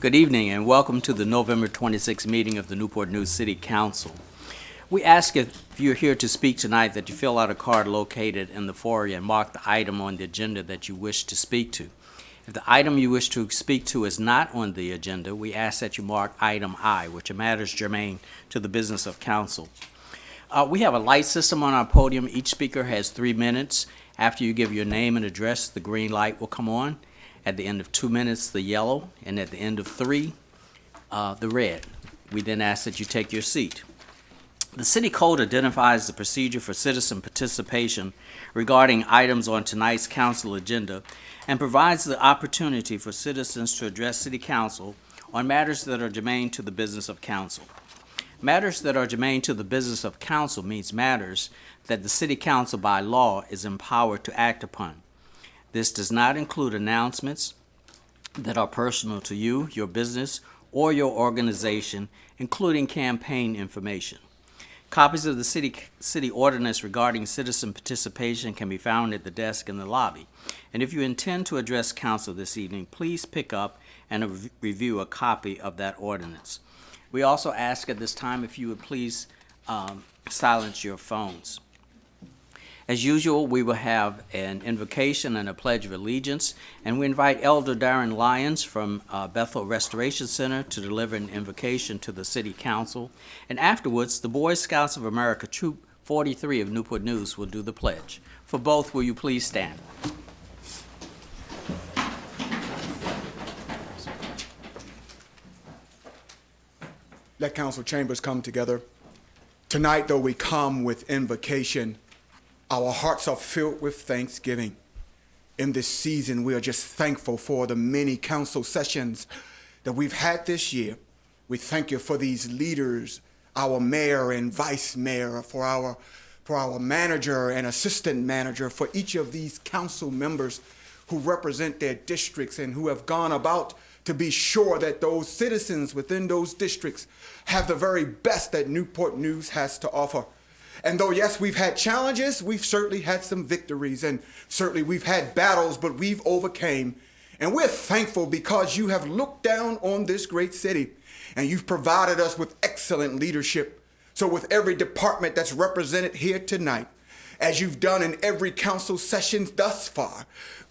Good evening and welcome to the November 26th meeting of the Newport News City Council. We ask if you're here to speak tonight that you fill out a card located in the foyer and mark the item on the agenda that you wish to speak to. If the item you wish to speak to is not on the agenda, we ask that you mark item I, which matters germane to the business of council. We have a light system on our podium. Each speaker has 3 minutes. After you give your name and address, the green light will come on. At the end of 2 minutes, the yellow, and at the end of 3, the red. We then ask that you take your seat. The City Code identifies the procedure for citizen participation regarding items on tonight's council agenda and provides the opportunity for citizens to address City Council on matters that are germane to the business of council. Matters that are germane to the business of council means matters that the City Council by law is empowered to act upon. This does not include announcements that are personal to you, your business, or your organization, including campaign information. Copies of the city ordinance regarding citizen participation can be found at the desk in the lobby. And if you intend to address council this evening, please pick up and review a copy of that ordinance. We also ask at this time if you would please silence your phones. As usual, we will have an invocation and a pledge of allegiance, and we invite Elder Darren Lyons from Bethel Restoration Center to deliver an invocation to the City Council. And afterwards, the Boy Scouts of America, Troop 43 of Newport News, will do the pledge. For both, will you please stand? Let council chambers come together. Tonight, though we come with invocation, our hearts are filled with thanksgiving. In this season, we are just thankful for the many council sessions that we've had this year. We thank you for these leaders, our mayor and vice mayor, for our manager and assistant manager, for each of these council members who represent their districts and who have gone about to be sure that those citizens within those districts have the very best that Newport News has to offer. And though, yes, we've had challenges, we've certainly had some victories, and certainly we've had battles, but we've overcame. And we're thankful because you have looked down on this great city, and you've provided us with excellent leadership. So with every department that's represented here tonight, as you've done in every council session thus far,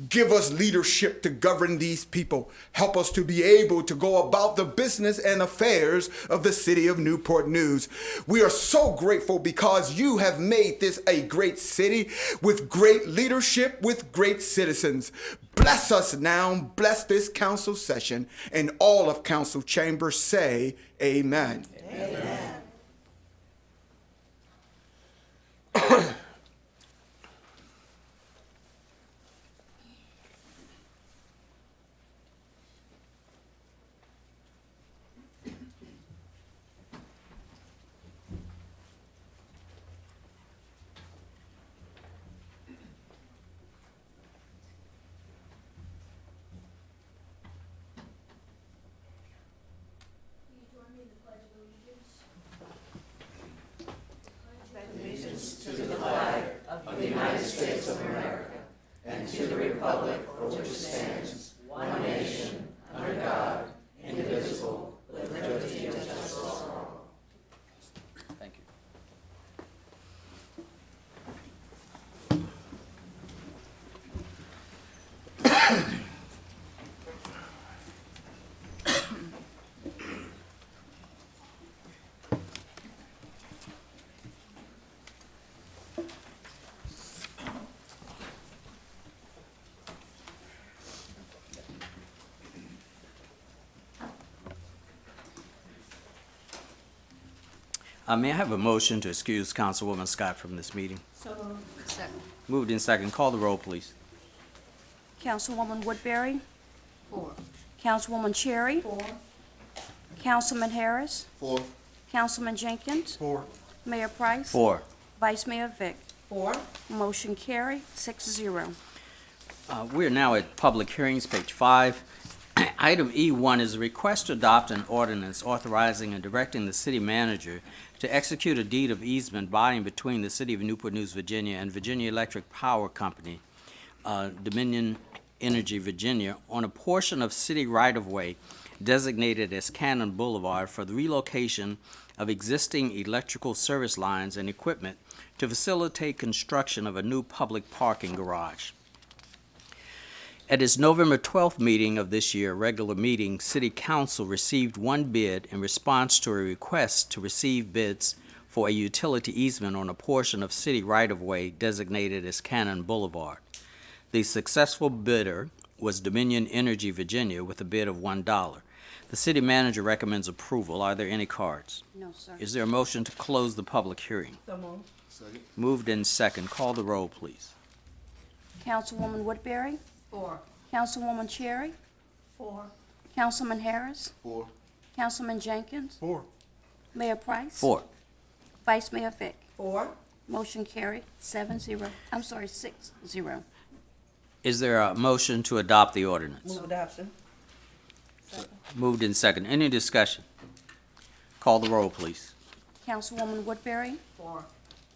give us leadership to govern these people. Help us to be able to go about the business and affairs of the city of Newport News. We are so grateful because you have made this a great city with great leadership, with great citizens. Bless us now, bless this council session, and all of council chambers say amen. Amen. May I have a motion to excuse Councilwoman Scott from this meeting? So moved. Second. Moved in second. Call the roll, please. Councilwoman Woodbury? 4. Councilwoman Cherry? 4. Councilman Harris, 4. Councilman Jenkins, 4. Mayor Price. 4. Vice Mayor Vick. 4. Motion carried, 6-0. We are now at public hearings, page 5. Item E1 is a request to adopt an ordinance authorizing and directing the city manager to execute a deed of easement by and between the city of Newport News, Virginia and Virginia Electric Power Company, Dominion Energy, Virginia, on a portion of city right-of-way designated as Cannon Boulevard for the relocation of existing electrical service lines and equipment to facilitate construction of a new public parking garage. At its November 12th meeting of this year, regular meeting, City Council received one bid in response to a request to receive bids for a utility easement on a portion of city right-of-way designated as Cannon Boulevard. The successful bidder was Dominion Energy, Virginia, with a bid of $1. The city manager recommends approval. Are there any cards? No, sir. Is there a motion to close the public hearing? So moved. Moved in second. Call the roll, please. Councilwoman Woodbury, 4. Councilwoman Cherry, 4. Councilman Harris, 4. Councilman Jenkins, 4. Mayor Price. 4. Vice Mayor Vick. 4. Motion carried, 7-0. I'm sorry, 6-0. Is there a motion to adopt the ordinance? Move adoption. Moved in second. Any discussion? Call the roll, please. Councilwoman Woodbury, 4.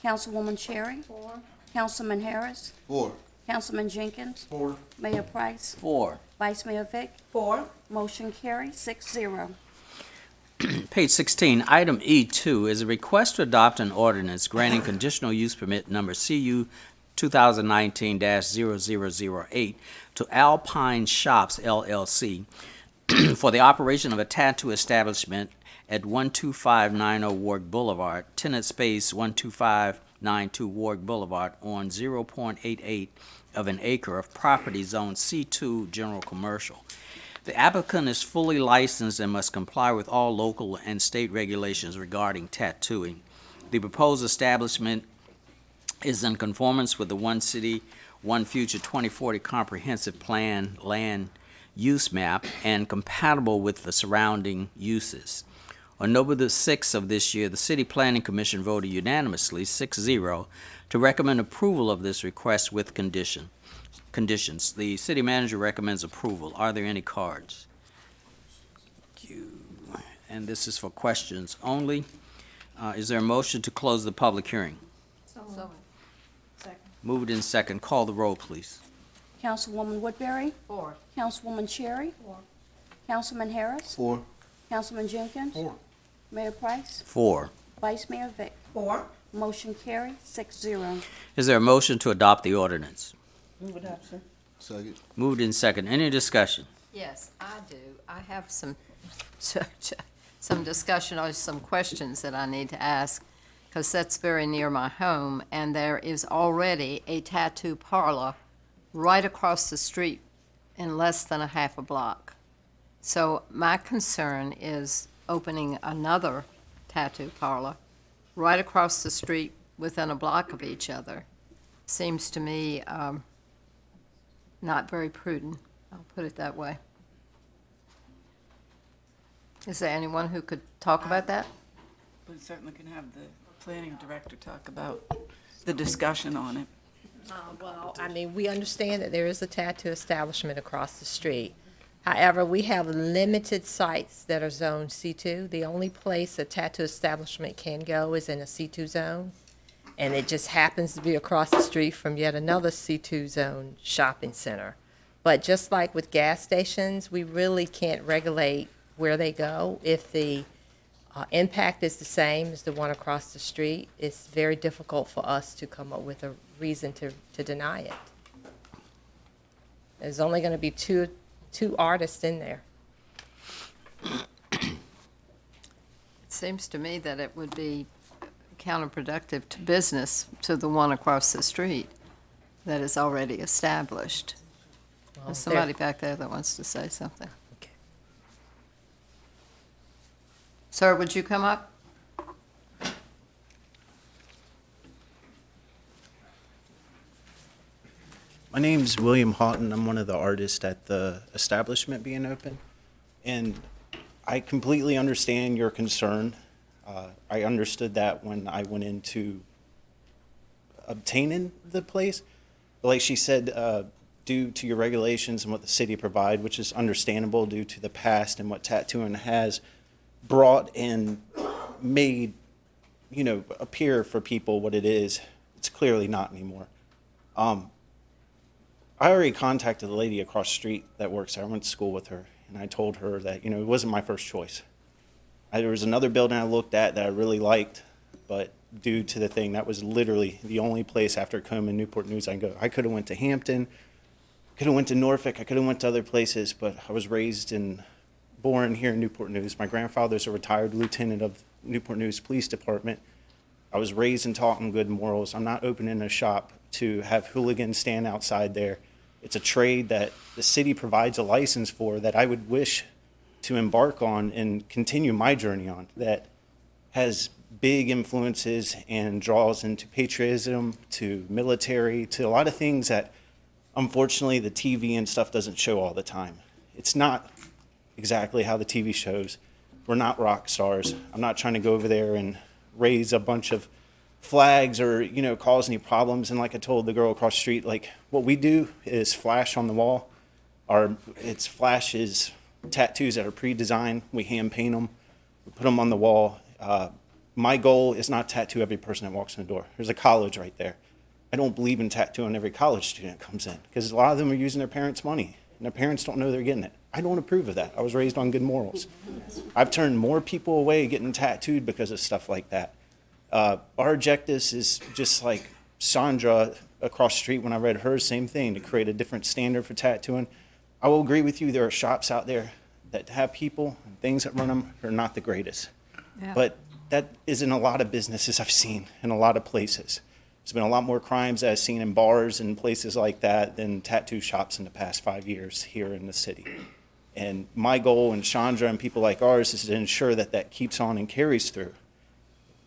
Councilwoman Cherry, 4. Councilman Harris, 4. Councilman Jenkins, 4. Mayor Price, 4. Vice Mayor Vick. 4. Motion carried, 6-0. Page 16, item E2 is a request to adopt an ordinance granting conditional use permit number CU 2019-0008 to Alpine Shops LLC for the operation of a tattoo establishment at 12590 Warwick Boulevard, tenant space 12592 Warwick Boulevard, on 0.88 of an acre of property zone C2 General Commercial. The applicant is fully licensed and must comply with all local and state regulations regarding tattooing. The proposed establishment is in conformance with the One City, One Future 2040 Comprehensive Plan land use map and compatible with the surrounding uses. On November the 6th of this year, the City Planning Commission voted unanimously, 6-0, to recommend approval of this request with conditions. The city manager recommends approval. Are there any cards? And this is for questions only. Is there a motion to close the public hearing? So moved. Second. Moved in second. Call the roll, please. Councilwoman Woodbury, 4. Councilwoman Cherry, 4. Councilman Harris, 4. Councilman Jenkins, 4. Mayor Price, 4. Vice Mayor Vick. 4. Motion carried, 6-0. Is there a motion to adopt the ordinance? Move adoption. Second. Moved in second. Any discussion? Yes, I do. I have some discussion or some questions that I need to ask, because that's very near my home, and there is already a tattoo parlor right across the street in less than a half a block. So my concern is opening another tattoo parlor right across the street within a block of each other. Seems to me not very prudent, I'll put it that way. Is there anyone who could talk about that? We certainly can have the planning director talk about the discussion on it. Well, I mean, we understand that there is a tattoo establishment across the street. However, we have limited sites that are zone C2. The only place a tattoo establishment can go is in a C2 zone, and it just happens to be across the street from yet another C2 zone shopping center. But just like with gas stations, we really can't regulate where they go. If the impact is the same as the one across the street, it's very difficult for us to come up with a reason to deny it. There's only going to be two artists in there. It seems to me that it would be counterproductive to business to the one across the street that is already established. Well, There's somebody back there that wants to say something. Okay. Sir, would you come up? My name's William Houghton. I'm one of the artists at the establishment being open. And I completely understand your concern. I understood that when I went into obtaining the place. But like she said, due to your regulations and what the city provide, which is understandable due to the past and what tattooing has brought and made, appear for people what it is, it's clearly not anymore. I already contacted the lady across the street that works there. I went to school with her, and I told her that, it wasn't my first choice. There was another building I looked at that I really liked, but due to the thing, that was literally the only place after Coleman, Newport News I can go. I could have went to Hampton, could have went to Norfolk, I could have went to other places, but I was raised and born here in Newport News. My grandfather's a retired lieutenant of Newport News Police Department. I was raised and taught in good morals. I'm not opening a shop to have hooligans stand outside there. It's a trade that the city provides a license for that I would wish to embark on and continue my journey on, that has big influences and draws into patriotism, to military, to a lot of things that unfortunately the TV and stuff doesn't show all the time. It's not exactly how the TV shows. We're not rock stars. I'm not trying to go over there and raise a bunch of flags or, cause any problems. And like I told the girl across the street, like what we do is flash on the wall. It's flashes, tattoos that are pre-designed. We hand paint them, we put them on the wall. My goal is not to tattoo every person that walks in the door. There's a college right there. I don't believe in tattooing every college student that comes in because a lot of them are using their parents' money and their parents don't know they're getting it. I don't approve of that. I was raised on good morals. I've turned more people away getting tattooed because of stuff like that. Our objectives is just like Sandra across the street when I read her, same thing, to create a different standard for tattooing. I will agree with you, there are shops out there that have people and things that run them are not the greatest. Yeah. But that is in a lot of businesses I've seen in a lot of places. There's been a lot more crimes that I've seen in bars and places like that than tattoo shops in the past 5 years here in the city. And my goal and Chandra and people like ours is to ensure that that keeps on and carries through.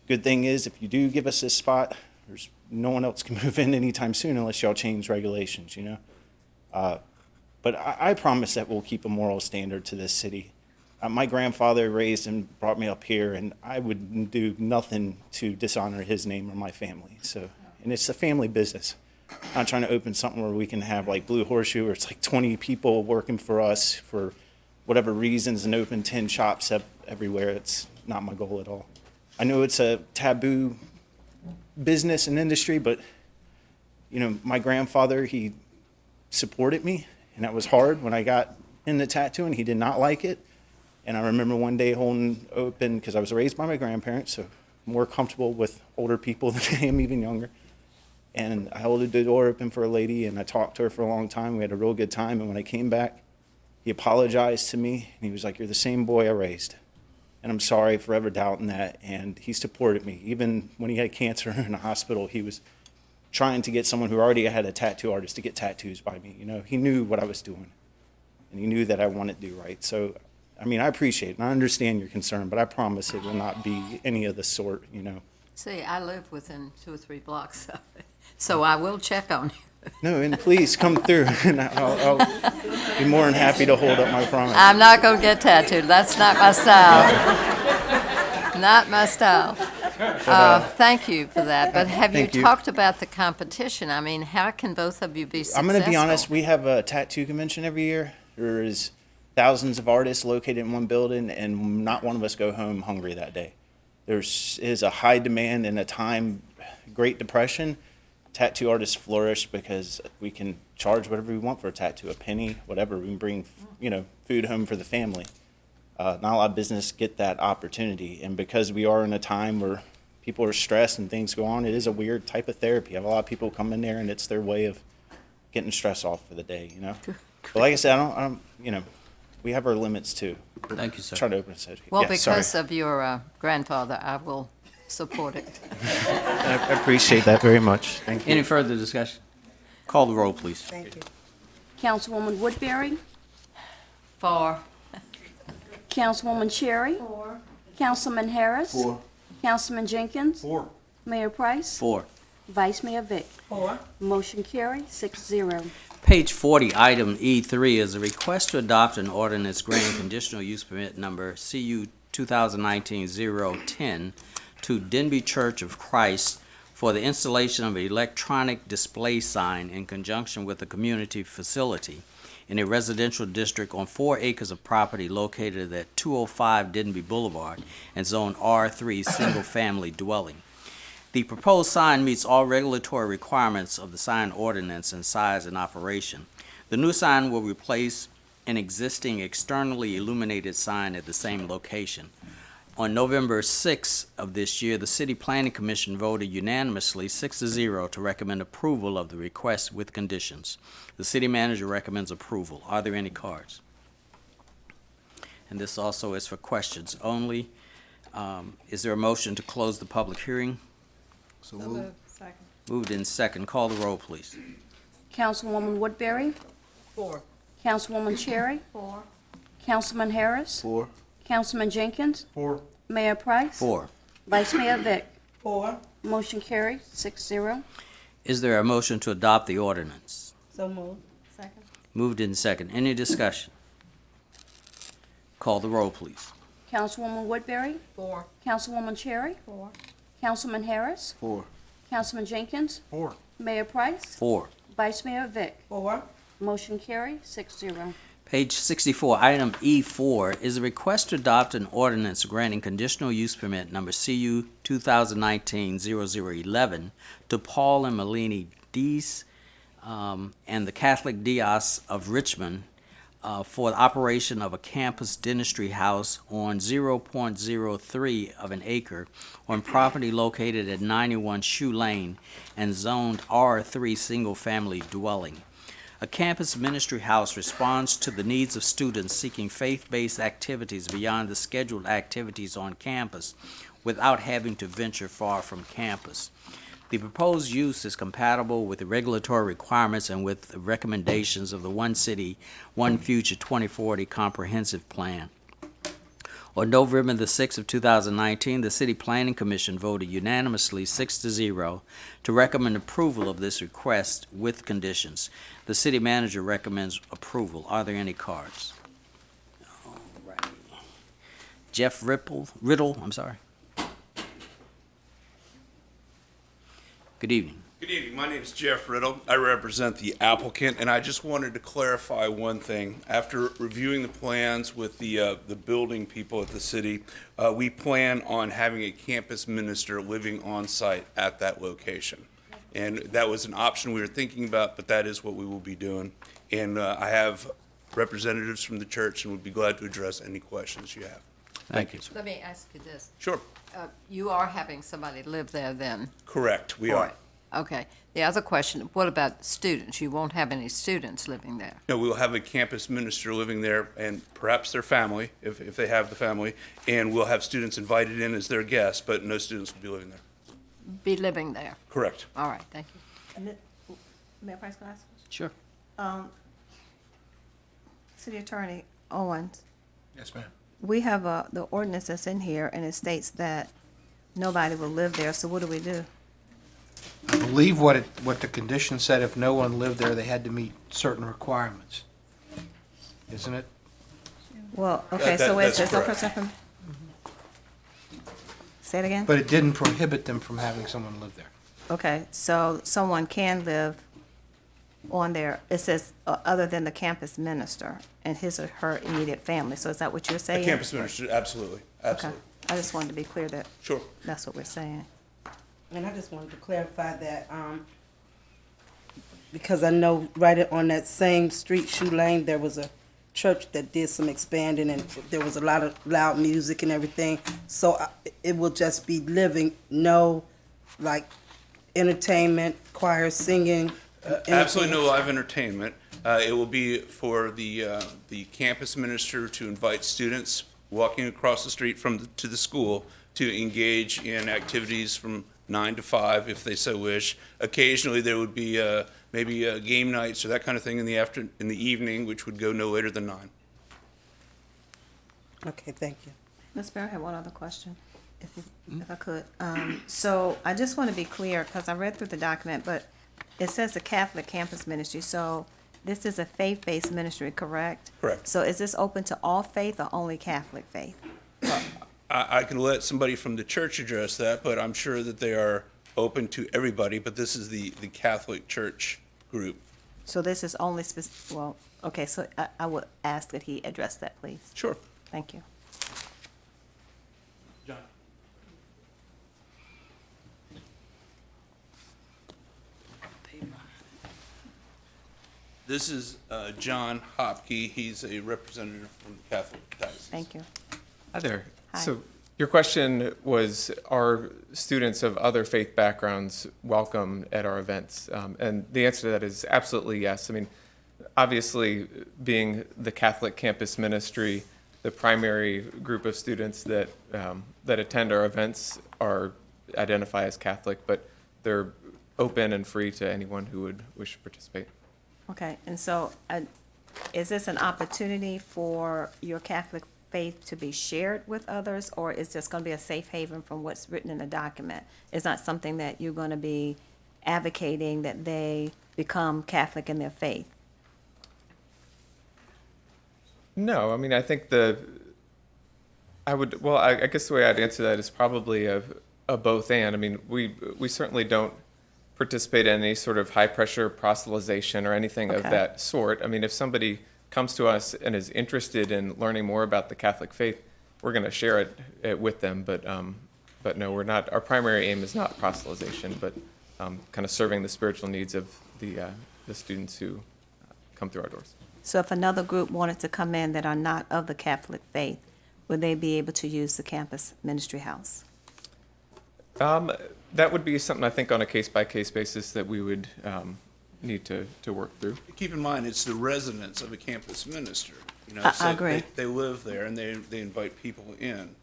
Good thing is, if you do give us this spot, there's no one else can move in anytime soon unless y'all change regulations, But I promise that we'll keep a moral standard to this city. My grandfather raised and brought me up here, and I would do nothing to dishonor his name or my family. And it's a family business. I'm not trying to open something where we can have like Blue Horseshoe, where it's like 20 people working for us for whatever reasons and open 10 shops up everywhere. It's not my goal at all. I know it's a taboo business and industry, but my grandfather, he supported me, and that was hard when I got into tattooing. He did not like it. And I remember one day holding open, because I was raised by my grandparents, so more comfortable with older people than I am even younger. And I held the door open for a lady, and I talked to her for a long time. We had a real good time. And when I came back, he apologized to me, and he was like, "You're the same boy I raised. And I'm sorry for ever doubting that." And he supported me. Even when he had cancer in the hospital, he was trying to get someone who already had a tattoo artist to get tattoos by me. He knew what I was doing, and he knew that I wanted to do right. So, I appreciate it, and I understand your concern, but I promise it will not be any of the sort, See, I live within 2 or 3 blocks of it, so I will check on you. No, and please come through, and I'll be more than happy to hold up my promise. I'm not going to get tattooed. That's not my style. Not my style. Thank you for that. But have you Thank you. talked about the competition? How can both of you be successful? I'm going to be honest, we have a tattoo convention every year. There is thousands of artists located in one building, and not one of us go home hungry that day. There is a high demand in a time, Great Depression. Tattoo artists flourish because we can charge whatever we want for a tattoo, a penny, whatever. We can bring, food home for the family. Not a lot of business get that opportunity, and because we are in a time where people are stressed and things go on, it is a weird type of therapy. I have a lot of people come in there, and it's their way of getting stress off for the day, But like I said, we have our limits too. Thank you, sir. Try to open a session. Well, Yeah, sorry. because of your grandfather, I will support it. I appreciate that very much. Thank you. Any further discussion? Call the roll, please. Thank you. Councilwoman Woodbury? For. Councilwoman Cherry? 4. Councilman Harris? 4. Councilman Jenkins? 4. Mayor Price? 4. Vice Mayor Vick? 4. Motion carried, 6-0. Page 40, item E3 is a request to adopt an ordinance granting conditional use permit number CU 2019-010 to Denby Church of Christ for the installation of an electronic display sign in conjunction with a community facility in a residential district on 4 acres of property located at 205 Denby Boulevard and Zone R3 Single Family Dwelling. The proposed sign meets all regulatory requirements of the sign ordinance in size and operation. The new sign will replace an existing externally illuminated sign at the same location. On November 6th of this year, the City Planning Commission voted unanimously 6-0 to recommend approval of the request with conditions. The city manager recommends approval. Are there any cards? And this also is for questions only. Is there a motion to close the public hearing? So moved. Second. Moved in second. Call the roll, please. Councilwoman Woodbury? 4. Councilwoman Cherry? 4. Councilman Harris? 4. Councilman Jenkins? 4. Mayor Price? 4. Vice Mayor Vick? 4. Motion carries 6-0. Is there a motion to adopt the ordinance? So moved. Second. Moved in second. Any discussion? Call the roll, please. Councilwoman Woodbury? 4. Councilwoman Cherry? 4. Councilman Harris? 4. Councilman Jenkins? 4. Mayor Price? 4. Vice Mayor Vick? 4. Motion carries 6-0. Page 64, item E4 is a request to adopt an ordinance granting conditional use permit number CU 2019-0011 to Paul and Melanie Dees and the Catholic Diocese of Richmond for the operation of a campus dentistry house on 0.03 of an acre on property located at 91 Shoe Lane and zoned R3 single-family dwelling. A campus ministry house responds to the needs of students seeking faith-based activities beyond the scheduled activities on campus without having to venture far from campus. The proposed use is compatible with the regulatory requirements and with the recommendations of the One City, One Future 2040 Comprehensive Plan. On November the 6th of 2019, the City Planning Commission voted unanimously 6-0 to recommend approval of this request with conditions. The city manager recommends approval. Are there any cards? All right. Jeff Riddle, I'm sorry. Good evening. Good evening. My name is Jeff Riddle. I represent the applicant, and I just wanted to clarify one thing. After reviewing the plans with the building people at the city, we plan on having a campus minister living on site at that location. And that was an option we were thinking about, but that is what we will be doing. And I have representatives from the church and would be glad to address any questions you have. Thank you. Let me ask you this. Sure. You are having somebody live there then? Correct. We are. Okay. The other question, what about students? You won't have any students living there? No, we will have a campus minister living there and perhaps their family, if they have the family, and we'll have students invited in as their guests, but no students will be living there. Be living there? Correct. All right, thank you. Mayor Price, can I ask a Sure. question? City Attorney Owens, Yes, ma'am. we have the ordinance that's in here, and it states that nobody will live there, so what do we do? I believe what the condition said, if no one lived there, they had to meet certain requirements. Isn't it? Well, okay, so wait, that's there's no correct. person from? Say it again? But it didn't prohibit them from having someone live there. Okay, so someone can live on there, it says, other than the campus minister and his or her immediate family, so is that what you're A saying? campus minister, absolutely, Okay, absolutely. I just wanted to be clear that Sure. that's what we're saying. And I just wanted to clarify that, because I know right on that same street, Shoe Lane, there was a church that did some expanding, and there was a lot of loud music and everything. So it will just be living, no, like, entertainment, choir singing. Absolutely no live entertainment. It will be for the campus minister to invite students walking across the street to the school to engage in activities from 9 to 5, if they so wish. Occasionally, there would be maybe game nights or that kind of thing in the evening, which would go no later than 9. Okay, thank you. Ms. Barry, I have one other question, if I could. So I just want to be clear, because I read through the document, but it says the Catholic Campus Ministry, so this is a faith-based ministry, correct? Correct. So is this open to all faith or only Catholic faith? I can let somebody from the church address that, but I'm sure that they are open to everybody, but this is the Catholic Church group. So this is only well, okay, so I would ask that he address that, please. Sure. Thank you. John. This is John Hopke. He's a representative from the Catholic Diocese. Thank you. Hi there. Hi. So your question was, are students of other faith backgrounds welcome at our events? And the answer to that is absolutely yes. I mean, obviously, being the Catholic campus ministry, the primary group of students that that attend our events are identify as Catholic, but they're open and free to anyone who would wish to participate. Okay, and so is this an opportunity for your Catholic faith to be shared with others, or is this going to be a safe haven from what's written in the document? It's not something that you're going to be advocating that they become Catholic in their faith? No, I mean, I think I guess the way I'd answer that is probably a both and. I mean, we certainly don't participate in any sort of high-pressure proselytization or anything of Okay. that sort. I mean, if somebody comes to us and is interested in learning more about the Catholic faith, we're going to share it with them. But no, we're not. Our primary aim is not proselytization, but kind of serving the spiritual needs of the students who come through our doors. So if another group wanted to come in that are not of the Catholic faith, would they be able to use the campus ministry house? That would be something, I think, on a case-by-case basis that we would need to work through. Keep in mind, it's the residents of a campus minister. You know, I so agree. They live there and they invite people in.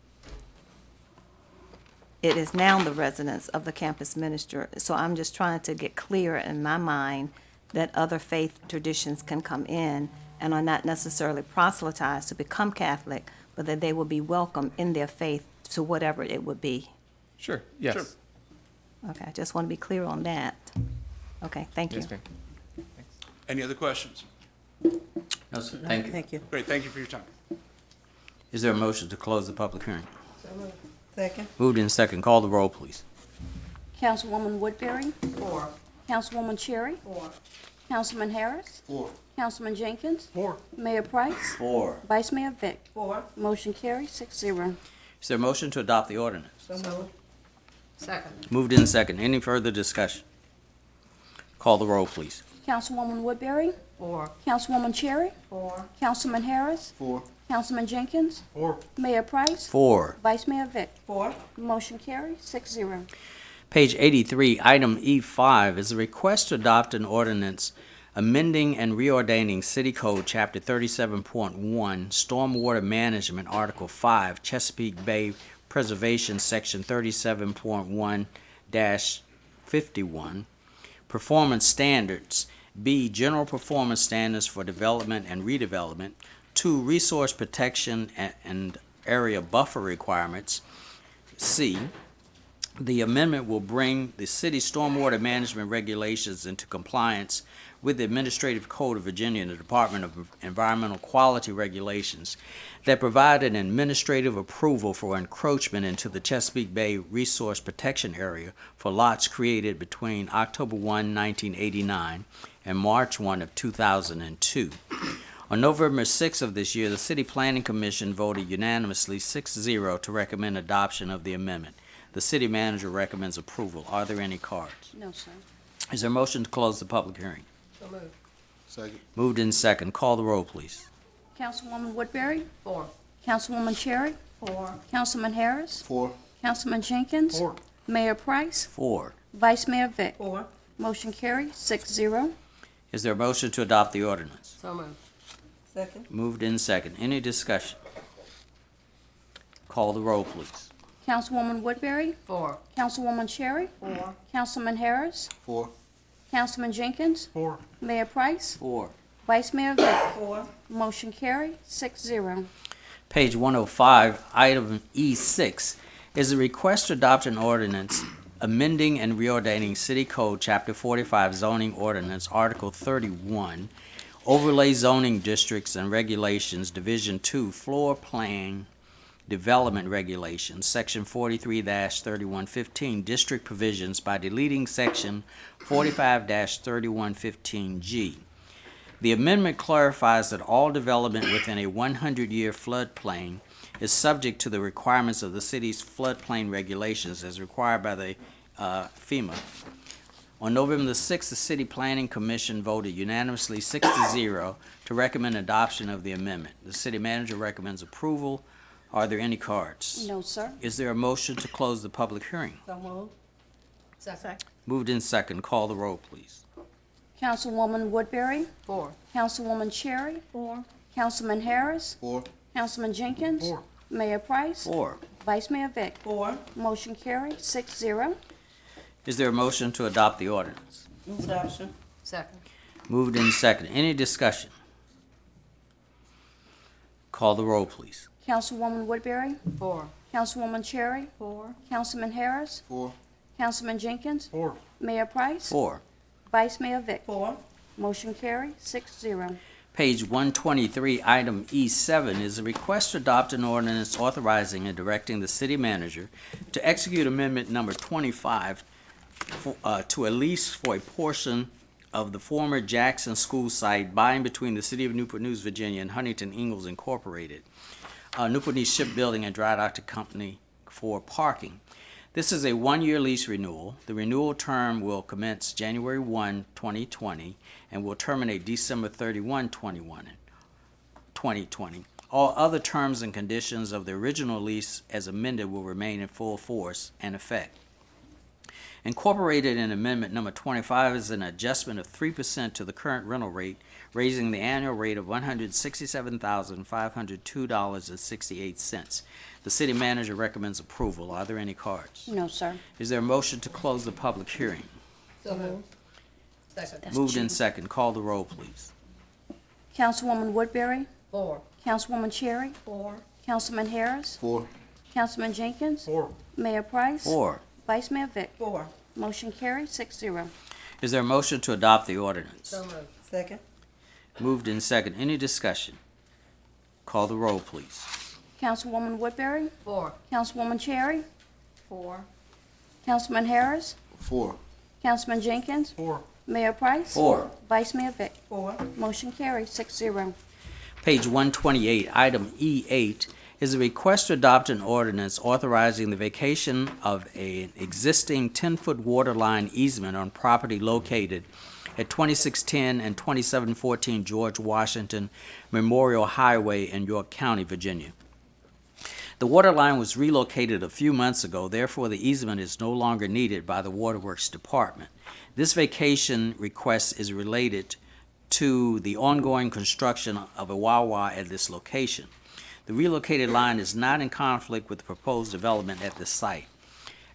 It is now the residents of the campus minister, so I'm just trying to get clear in my mind that other faith traditions can come in and are not necessarily proselytized to become Catholic, but that they will be welcome in their faith to whatever it would be. Sure, yes. Sure. Okay, I just want to be clear on that. Okay, thank you. Yes, ma'am. Any other questions? No, sir. Thank you. Thank you. Great, thank you for your time. Is there a motion to close the public hearing? Second. Moved in second. Call the roll, please. Councilwoman Woodbury? 4. Councilwoman Cherry? 4. Councilman Harris? 4. Councilman Jenkins? 4. Mayor Price? 4. Vice Mayor Vick? 4. Motion carries 6-0. Is there a motion to adopt the ordinance? So moved. Second. Moved in second. Any further discussion? Call the roll, please. Councilwoman Woodbury? 4. Councilwoman Cherry? 4. Councilman Harris? 4. Councilman Jenkins? 4. Mayor Price? 4. Vice Mayor Vick? 4. Motion carries 6-0. Page 83, item E5 is a request to adopt an ordinance amending and reordaining City Code Chapter 37.1, Stormwater Management, Article 5, Chesapeake Bay Preservation, Section 37.1-51, Performance Standards. B, General Performance Standards for Development and Redevelopment. 2, Resource Protection and Area Buffer Requirements. C, the amendment will bring the city stormwater management regulations into compliance with the Administrative Code of Virginia and the Department of Environmental Quality Regulations that provide an administrative approval for encroachment into the Chesapeake Bay Resource Protection Area for lots created between October 1, 1989 and March 1 of 2002. On November 6 of this year, the City Planning Commission voted unanimously 6-0 to recommend adoption of the amendment. The city manager recommends approval. Are there any cards? No, sir. Is there a motion to close the public hearing? So moved. Second. Moved in second. Call the roll, please. Councilwoman Woodbury? 4. Councilwoman Cherry? 4. Councilman Harris? 4. Councilman Jenkins? 4. Mayor Price? 4. Vice Mayor Vick? 4. Motion carries 6-0. Is there a motion to adopt the ordinance? So moved. Second. Moved in second. Any discussion? Call the roll, please. Councilwoman Woodbury? 4. Councilwoman Cherry? 4. Councilman Harris? 4. Councilman Jenkins? 4. Mayor Price? 4. Vice Mayor Vick? 4. Motion carried 6-0. Page 105, item E6, is a request to adopt an ordinance amending and reordaining City Code Chapter 45 zoning ordinance, Article 31, Overlay zoning districts and regulations, Division 2, floor plan development regulations, Section 43-3115, district provisions by deleting Section 45-3115G. The amendment clarifies that all development within a 100-year floodplain is subject to the requirements of the city's floodplain regulations as required by the FEMA. On November the 6th, the City Planning Commission voted unanimously 6-0 to recommend adoption of the amendment. The city manager recommends approval. Are there any cards? No, sir. Is there a motion to close the public hearing? So moved. Second. Moved in second. Call the roll, please. Councilwoman Woodbury? 4. Councilwoman Cherry? 4. Councilman Harris? 4. Councilman Jenkins? Mayor Price? 4. Vice Mayor Vick? 4. Motion carried, 6-0. Is there a motion to adopt the ordinance? Move adoption. Second. Moved in second. Any discussion? Call the roll, please. Councilwoman Woodbury? 4. Councilwoman Cherry? 4. Councilman Harris? 4. Councilman Jenkins? 4. Mayor Price? 4. Vice Mayor Vick? 4. Motion carried, 6-0. Page 123, item E7 is a request to adopt an ordinance authorizing and directing the city manager to execute amendment number 25 to a lease for a portion of the former Jackson School site by and between the City of Newport News, Virginia and Huntington Ingalls Incorporated, Newport News Shipbuilding and Dry Docking Company for parking. This is a one-year lease renewal. The renewal term will commence January 1, 2020, and will terminate December 31, 2020. All other terms and conditions of the original lease as amended will remain in full force and effect. Incorporated in Amendment Number 25 is an adjustment of 3% to the current rental rate, raising the annual rate of $167,502.68. The city manager recommends approval. Are there any cards? No, sir. Is there a motion to close the public hearing? So moved. Second. Moved in second. Call the roll, please. Councilwoman Woodbury? 4. Councilwoman Cherry? 4. Councilman Harris? 4. Councilman Jenkins? 4. Mayor Price? 4. Vice Mayor Vick? 4. Motion carried, 6-0. Is there a motion to adopt the ordinance? So moved. Second. Moved in second. Any discussion? Call the roll, please. Councilwoman Woodbury? 4. Councilwoman Cherry? 4. Councilman Harris? 4. Councilman Jenkins? 4. Mayor Price? 4. Vice Mayor Vick? 4. Motion carried, 6-0. Page 128, item E8, is a request to adopt an ordinance authorizing the vacation of an existing 10-foot water line easement on property located at 2610 and 2714 George Washington Memorial Highway in York County, Virginia. The water line was relocated a few months ago, therefore the easement is no longer needed by the Waterworks Department. This vacation request is related to the ongoing construction of a Wawa at this location. The relocated line is not in conflict with the proposed development at this site.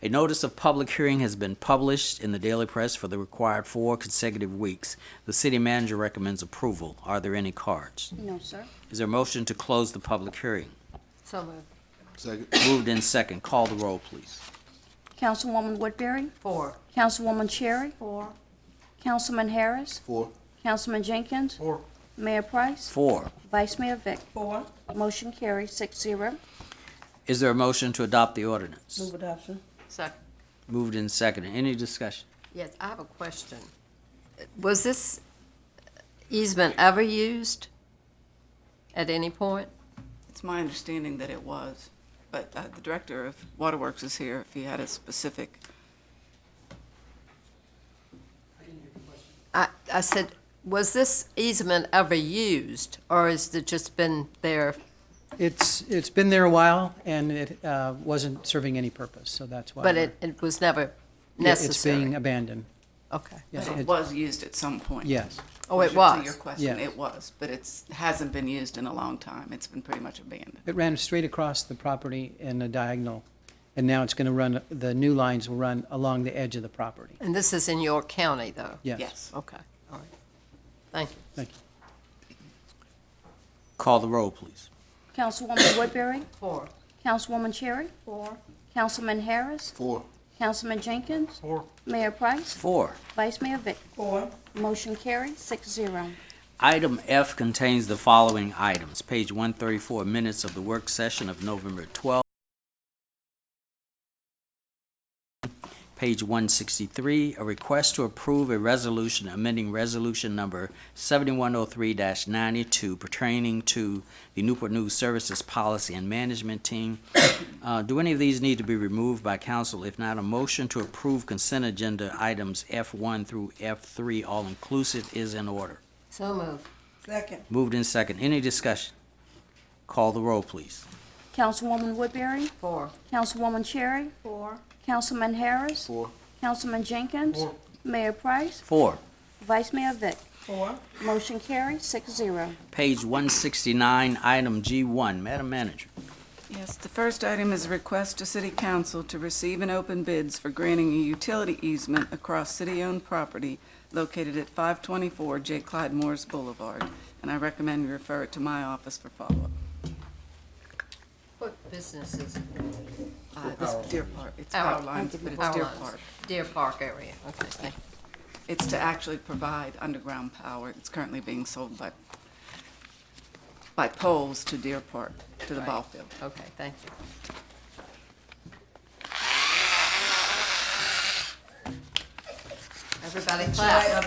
A notice of public hearing has been published in the Daily Press for the required 4 consecutive weeks. The city manager recommends approval. Are there any cards? No, sir. Is there a motion to close the public hearing? So moved. Second. Moved in second. Call the roll, please. Councilwoman Woodbury? 4. Councilwoman Cherry? 4. Councilman Harris? 4. Councilman Jenkins? 4. Mayor Price? 4. Vice Mayor Vick? 4. Motion carried, 6-0. Is there a motion to adopt the ordinance? Move adoption. Second. Moved in second. Any discussion? Yes, I have a question. Was this easement ever used at any point? It's my understanding that it was, but the director of Waterworks is here if he had a specific. I said, was this easement ever used, or has it just been there? It's been there a while, and it wasn't serving any purpose, so that's why. But it was never Yeah, It's necessary? being abandoned. Okay. Yeah, But it was used at some point. Yes. Oh, it To was? your question, Yes. it was, but hasn't been used in a long time. It's been pretty much abandoned. It ran straight across the property in a diagonal, and now it's going to run, the new lines will run along the edge of the property. And this is in York County, though? Yes. Yes. Okay, all right. Thank you. Thank you. Call the roll, please. Councilwoman Woodbury? 4. Councilwoman Cherry? 4. Councilman Harris? 4. Councilman Jenkins? 4. Mayor Price? 4. Vice Mayor Vick? 4. Motion carried, 6-0. Item F contains the following items. Page 134, minutes of the work session of November 12th. Page 163, a request to approve a resolution amending resolution number 7103-92 pertaining to the Newport News Services Policy and Management Team. Do any of these need to be removed by council? If not, a motion to approve consent agenda items F1 through F3, all inclusive, is in order. So moved. Second. Moved in second. Any discussion? Call the roll, please. Councilwoman Woodbury? 4. Councilwoman Cherry? 4. Councilman Harris? 4. Councilman Jenkins? Mayor Price? 4. Vice Mayor Vick? 4. Motion carried, 6-0. Page 169, item G1. Madam Manager. Yes, the first item is a request to City Council to receive and open bids for granting a utility easement across city-owned property located at 524 J. Clyde Morris Boulevard, and I recommend you refer it to my office for follow-up. What business is it? This Deer Park, it's Power power lines, but it's Power Deer lines. Park. Deer Park area, okay, thank you. It's to actually provide underground power. It's currently being sold by poles to Deer Park, to the ball field. Okay, thank you. Everybody clap.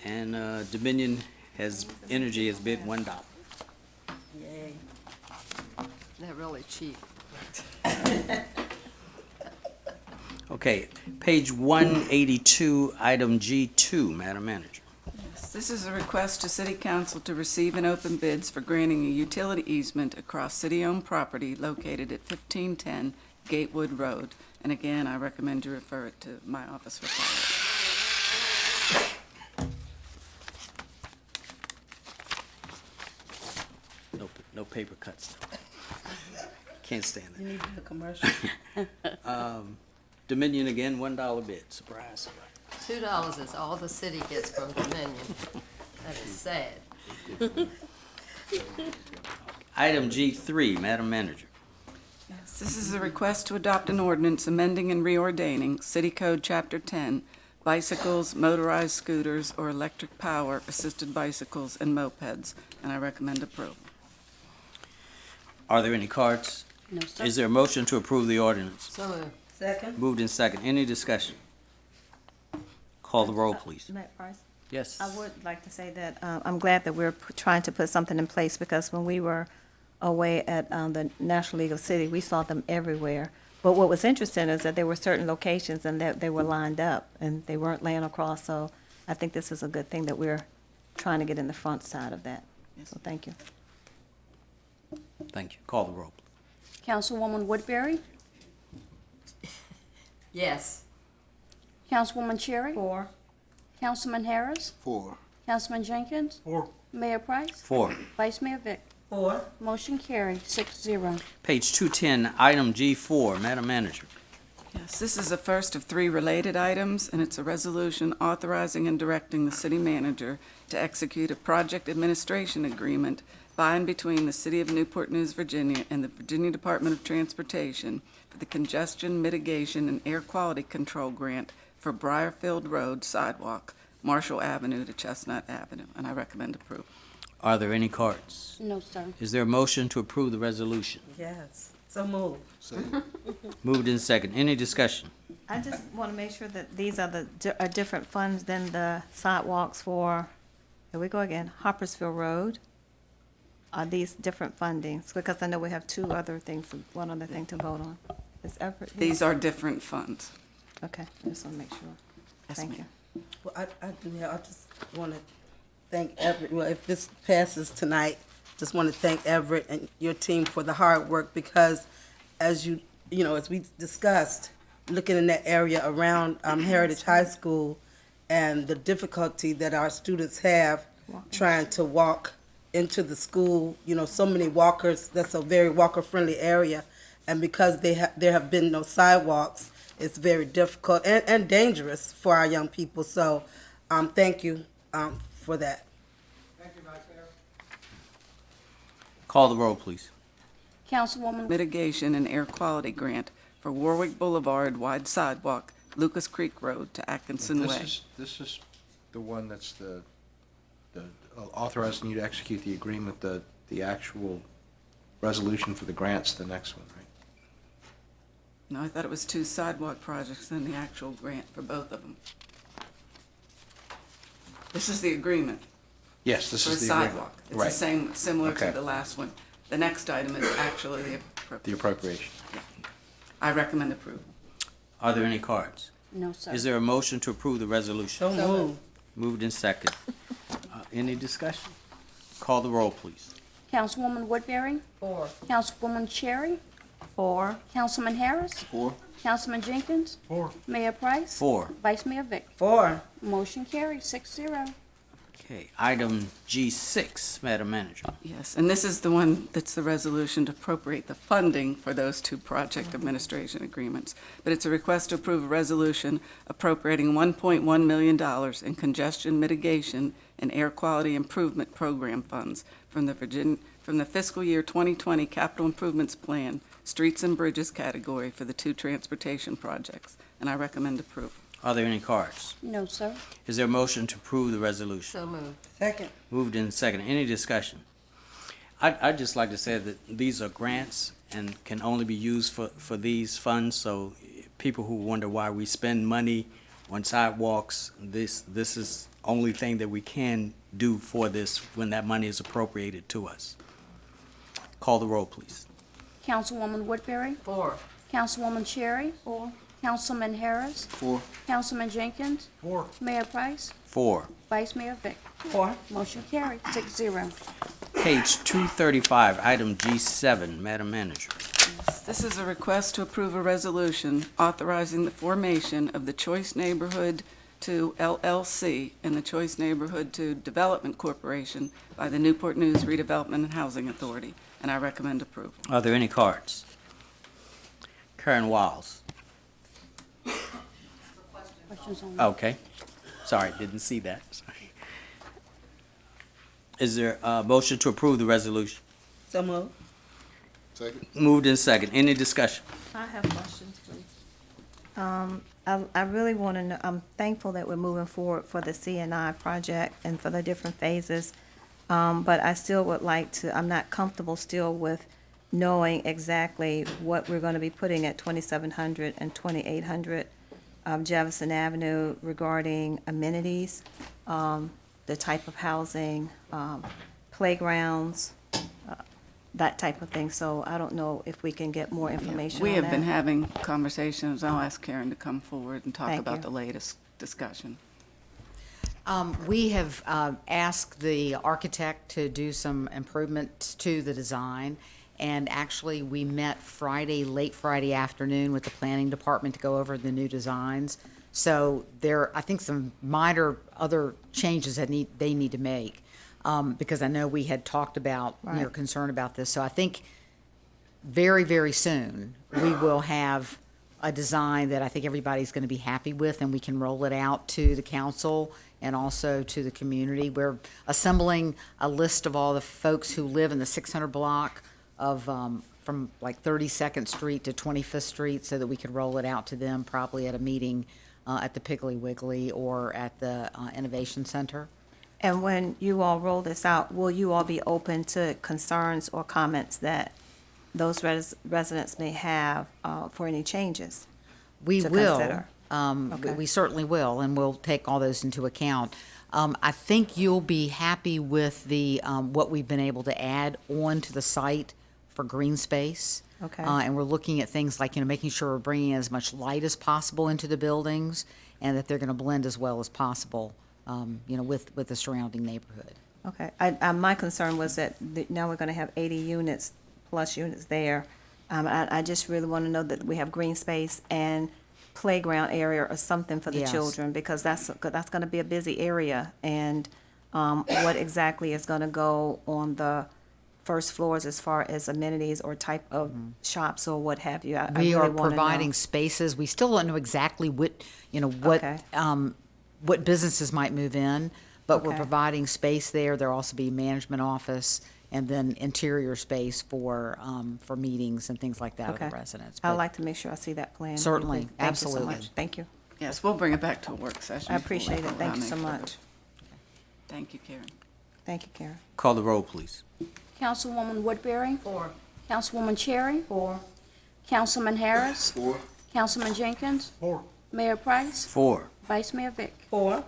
And Dominion Energy has bid $1. They're really cheap. Okay, page 182, item G2, Madam Manager. This is a request to City Council to receive and open bids for granting a utility easement across city-owned property located at 1510 Gatewood Road. And again, I recommend you refer it to my office for follow-up. No paper cuts. Can't stand You need a commercial. that. Dominion again, $1 bid. Surprise. $2 is all the city gets from Dominion. That is sad. Item G3, Madam Manager. Yes, this is a request to adopt an ordinance amending and reordaining City Code Chapter 10, bicycles, motorized scooters, or electric power assisted bicycles and mopeds, and I recommend approval. Are there any cards? No, sir. Is there a motion to approve the ordinance? So moved. Second. Moved in second. Any discussion? Call the roll, please. Mayor Price? Yes. I would like to say that I'm glad that we're trying to put something in place, because when we were away at the National League of City, we saw them everywhere. But what was interesting is that there were certain locations and that they were lined up and they weren't laying across. So I think this is a good thing that we're trying to get in the front side of that. So thank you. Thank you. Call the roll. Councilwoman Woodbury? Yes. Councilwoman Cherry? 4. Councilman Harris? 4. Councilman Jenkins? 4. Mayor Price? 4. Vice Mayor Vick? 4. Motion carried, 6-0. Page 210, item G4, Madam Manager. Yes, this is the first of 3 related items, and it's a resolution authorizing and directing the city manager to execute a project administration agreement by and between the City of Newport News, Virginia, and the Virginia Department of Transportation for the Congestion Mitigation and Air Quality Control Grant for Briarfield Road sidewalk, Marshall Avenue to Chestnut Avenue, and I recommend approval. Are there any cards? No, sir. Is there a motion to approve the resolution? Yes. So move. Moved in second. Any discussion? I just want to make sure that these are are different funds than the sidewalks for, here we go again, Hoppersville Road. Are these different fundings? Because I know we have 2 other things, one other thing to vote on. Is Everett? These are different funds. Okay, I just want to make sure. Yes, Thank ma'am. you. Well, I just want to thank Everett. Well, if this passes tonight, just want to thank Everett and your team for the hard work, because as as we discussed, looking in that area around Heritage High School and the difficulty that our students have trying to walk into the school, so many walkers, that's a very walker-friendly area. And because there have been no sidewalks, it's very difficult and dangerous for our young people. So thank you for that. Thank you, Vice Mayor. Call the roll, please. Councilwoman, Mitigation and Air Quality Grant for Warwick Boulevard wide sidewalk, Lucas Creek Road to Atkinson Way. This is the one that's the authorizing you to execute the agreement, the actual resolution for the grant's the next one, right? No, I thought it was 2 sidewalk projects and the actual grant for both of them. This is the agreement Yes, this for is the agreement. sidewalk. It's the Right. same, similar Okay. to the last one. The next item is actually the The appropriate. appropriation. I recommend approval. Are there any cards? No, sir. Is there a motion to approve the resolution? So moved. Moved in second. Any discussion? Call the roll, please. Councilwoman Woodbury? 4. Councilwoman Cherry? 4, Councilman Harris? 4. Councilman Jenkins? 4. Mayor Price? 4. Vice Mayor Vick? 4. Motion carried, 6-0. Okay, item G6, Madam Manager. Yes, and this is the one that's the resolution to appropriate the funding for those 2 project administration agreements. But it's a request to approve a resolution appropriating $1.1 million in congestion mitigation and air quality improvement program funds from the fiscal year 2020 capital improvements plan, streets and bridges category for the 2 transportation projects. And I recommend approval. Are there any cards? No, sir. Is there a motion to approve the resolution? So moved. Second. Moved in second. Any discussion? I'd just like to say that these are grants and can only be used for these funds, so people who wonder why we spend money on sidewalks, this is only thing that we can do for this when that money is appropriated to us. Call the roll, please. Councilwoman Woodbury? 4. Councilwoman Cherry? 4. Councilman Harris? 4. Councilman Jenkins? 4. Mayor Price? 4. Vice Mayor Vick? 4. Motion carried, 6-0. Page 235, item G7, Madam Manager. This is a request to approve a resolution authorizing the formation of the Choice Neighborhood to LLC and the Choice Neighborhood to Development Corporation by the Newport News Redevelopment and Housing Authority, and I recommend approval. Are there any cards? Karen Wiles. Questions on Okay. Sorry, didn't see that. Sorry. Is there a motion to approve the resolution? So moved. Second. Moved in second. Any discussion? I have questions, please. I really want to know, I'm thankful that we're moving forward for the CNI project and for the different phases. But I still would like to, I'm not comfortable still with knowing exactly what we're going to be putting at 2700 and 2800 Jefferson Avenue regarding amenities, the type of housing, playgrounds, that type of thing. So I don't know if we can get more information on We that. have been having conversations. I'll ask Karen to come forward and talk Thank about you. the latest discussion. We have asked the architect to do some improvements to the design, and actually, we met late Friday afternoon with the planning department to go over the new designs. So there, I think some minor other changes that they need to make, because I know we had talked about your Right. concern about this. So I think very, very soon, we will have a design that I think everybody's going to be happy with, and we can roll it out to the council and also to the community. We're assembling a list of all the folks who live in the 600 block of, from like 32nd Street to 25th Street, so that we could roll it out to them probably at a meeting at the Piggly Wiggly or at the Innovation Center. And when you all roll this out, will you all be open to concerns or comments that those residents may have for any changes? We to will. consider? Okay. We certainly will, and we'll take all those into account. I think you'll be happy with the, what we've been able to add on to the site for green space. Okay. And we're looking at things like, making sure we're bringing as much light as possible into the buildings, and that they're going to blend as well as possible, with the surrounding neighborhood. Okay, my concern was that now we're gonna have 80 units, plus units there. I just really wanna know that we have green space and playground area or something for the Yes. children, because that's gonna be a busy area. And, what exactly is gonna go on the first floors as far as amenities or type of shops or what have you? I We really are wanna know. providing spaces. We still don't know exactly what, Okay. what businesses might move in, but we're Okay. providing space there. There'll also be management office and then interior space for meetings and things like that of Okay. the residents. I'd But like to make sure I see that plan. Certainly, Thank you so absolutely. much. Thank you. Yes, we'll bring it back to a work session. I before we appreciate it. go Thank you down so any further. much. Thank you, Karen. Thank you, Karen. Call the roll, please. Councilwoman Woodbury? Four. Councilwoman Cherry? Four. Councilman Harris? Four. Councilman Jenkins? Four. Mayor Price? 4. Vice Mayor Vick? 4.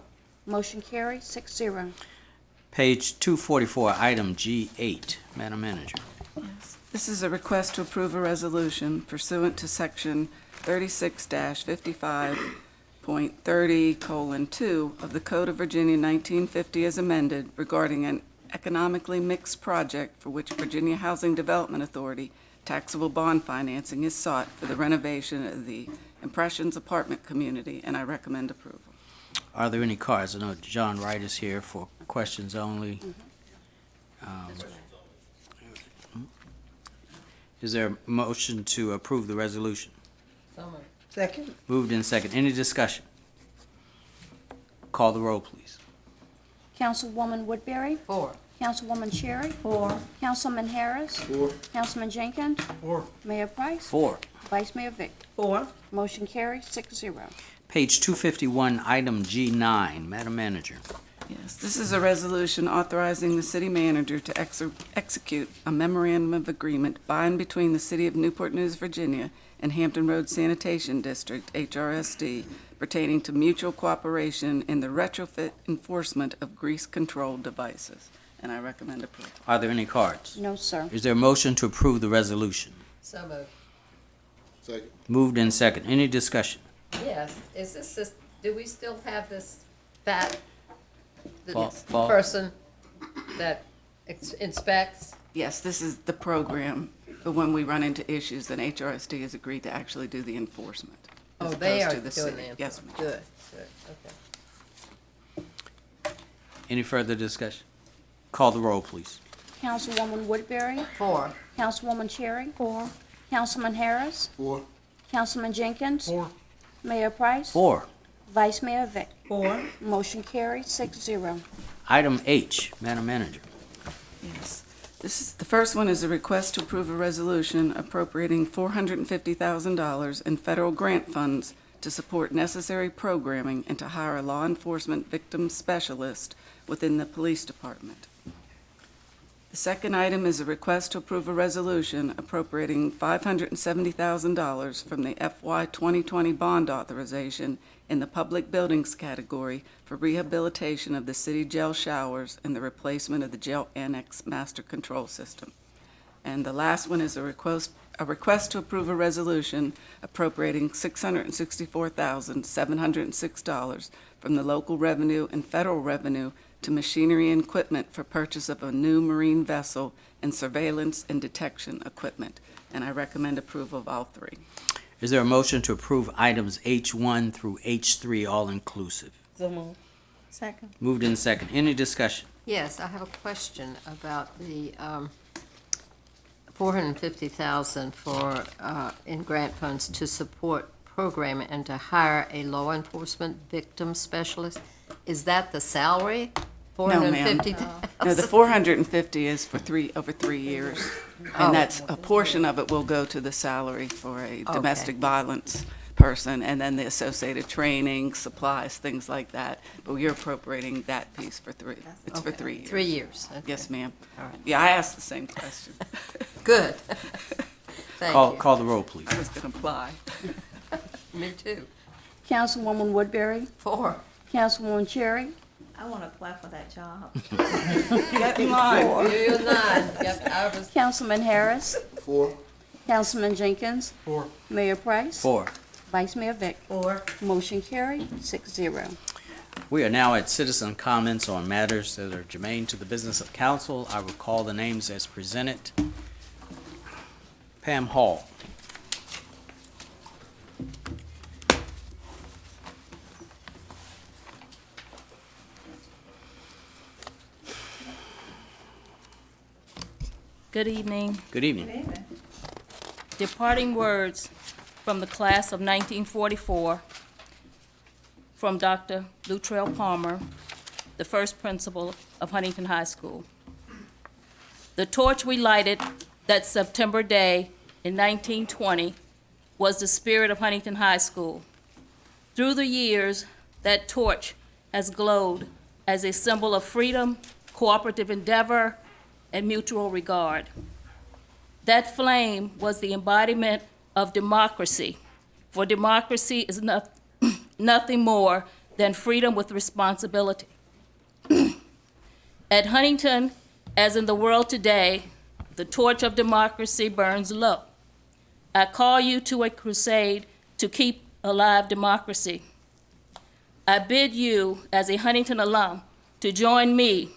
Motion carries 6-0. Page 244, item G8. Madam Manager. Yes. This is a request to approve a resolution pursuant to Section 36-55.30:2 of the Code of Virginia 1950 as amended regarding an economically mixed project for which Virginia Housing Development Authority taxable bond financing is sought for the renovation of the Impressions apartment community, and I recommend approval. Are there any cards? I know John Wright is here for questions only. Is there a motion to approve the resolution? So moved. Second. Moved in second. Any discussion? Call the roll, please. Councilwoman Woodbury? Four. Councilwoman Cherry? Four. Councilman Harris? Four. Councilman Jenkins? Four. Mayor Price? 4. Vice Mayor Vick? 4. Motion carries 6-0. Page 251, item G9. Madam Manager. Yes, this is a resolution authorizing the city manager to execute a memorandum of agreement by and between the City of Newport News, Virginia, and Hampton Roads Sanitation District, HRSD, pertaining to mutual cooperation in the retrofit enforcement of grease control devices. And I recommend approval. Are there any cards? No, sir. Is there a motion to approve the resolution? So moved. Second. Moved in second. Any discussion? Yes, is this, do we still have this, that, the Paul? person that inspects? Yes, this is the program, but when we run into issues, then HRSD has agreed to actually do the enforcement. Oh, as they opposed are to the doing city. the Yes, enforcement. ma'am. Good, good, okay. Any further discussion? Call the roll, please. Councilwoman Woodbury? Four. Councilwoman Cherry? 4. Councilman Harris? 4. Councilman Jenkins? 4. Mayor Price? 4. Vice Mayor Vick? 4. Motion carries 6-0. Item H. Madam Manager. Yes. The first one is a request to approve a resolution appropriating $450,000 in federal grant funds to support necessary programming and to hire a law enforcement victim specialist within the police department. The second item is a request to approve a resolution appropriating $570,000 from the FY 2020 bond authorization in the public buildings category for rehabilitation of the city jail showers and the replacement of the jail annex master control system. And the last one is a request to approve a resolution appropriating $664,706 from the local revenue and federal revenue to machinery and equipment for purchase of a new marine vessel and surveillance and detection equipment. And I recommend approval of all three. Is there a motion to approve items H1 through H3, all inclusive? So moved. Second. Moved in second. Any discussion? Yes, I have a question about the $450,000 for, in grant funds to support programming and to hire a law enforcement victim specialist. Is that the salary? No, ma'am. $450,000? No, the 450 is for over 3 years. Oh. And that's, a portion of it will go to the salary for a Okay. domestic violence person, and then the associated training, supplies, things like that. But you're appropriating that piece for it's for Okay. 3 years. 3 years, okay. Yes, ma'am. All right. Yeah, I asked the same question. Good. Thank you. Call the roll, please. I was going to apply. Me too. Councilwoman Woodbury? 4. Councilwoman Cherry? I want to apply for that job. Get in line. You're 9. Yep, I was. Councilman Harris? 4. Councilman Jenkins? 4. Mayor Price? 4. Vice Mayor Vick? 4. Motion carried 6-0. We are now at citizen comments on matters that are germane to the business of council. I will call the names as presented. Pam Hall. Good evening. Good evening. Departing words from the class of 1944 from Dr. Luttrell Palmer, the first principal of Huntington High School. The torch we lighted that September day in 1920 was the spirit of Huntington High School. Through the years, that torch has glowed as a symbol of freedom, cooperative endeavor, and mutual regard. That flame was the embodiment of democracy, for democracy is nothing more than freedom with responsibility. At Huntington, as in the world today, the torch of democracy burns low. I call you to a crusade to keep alive democracy. I bid you, as a Huntington alum, to join me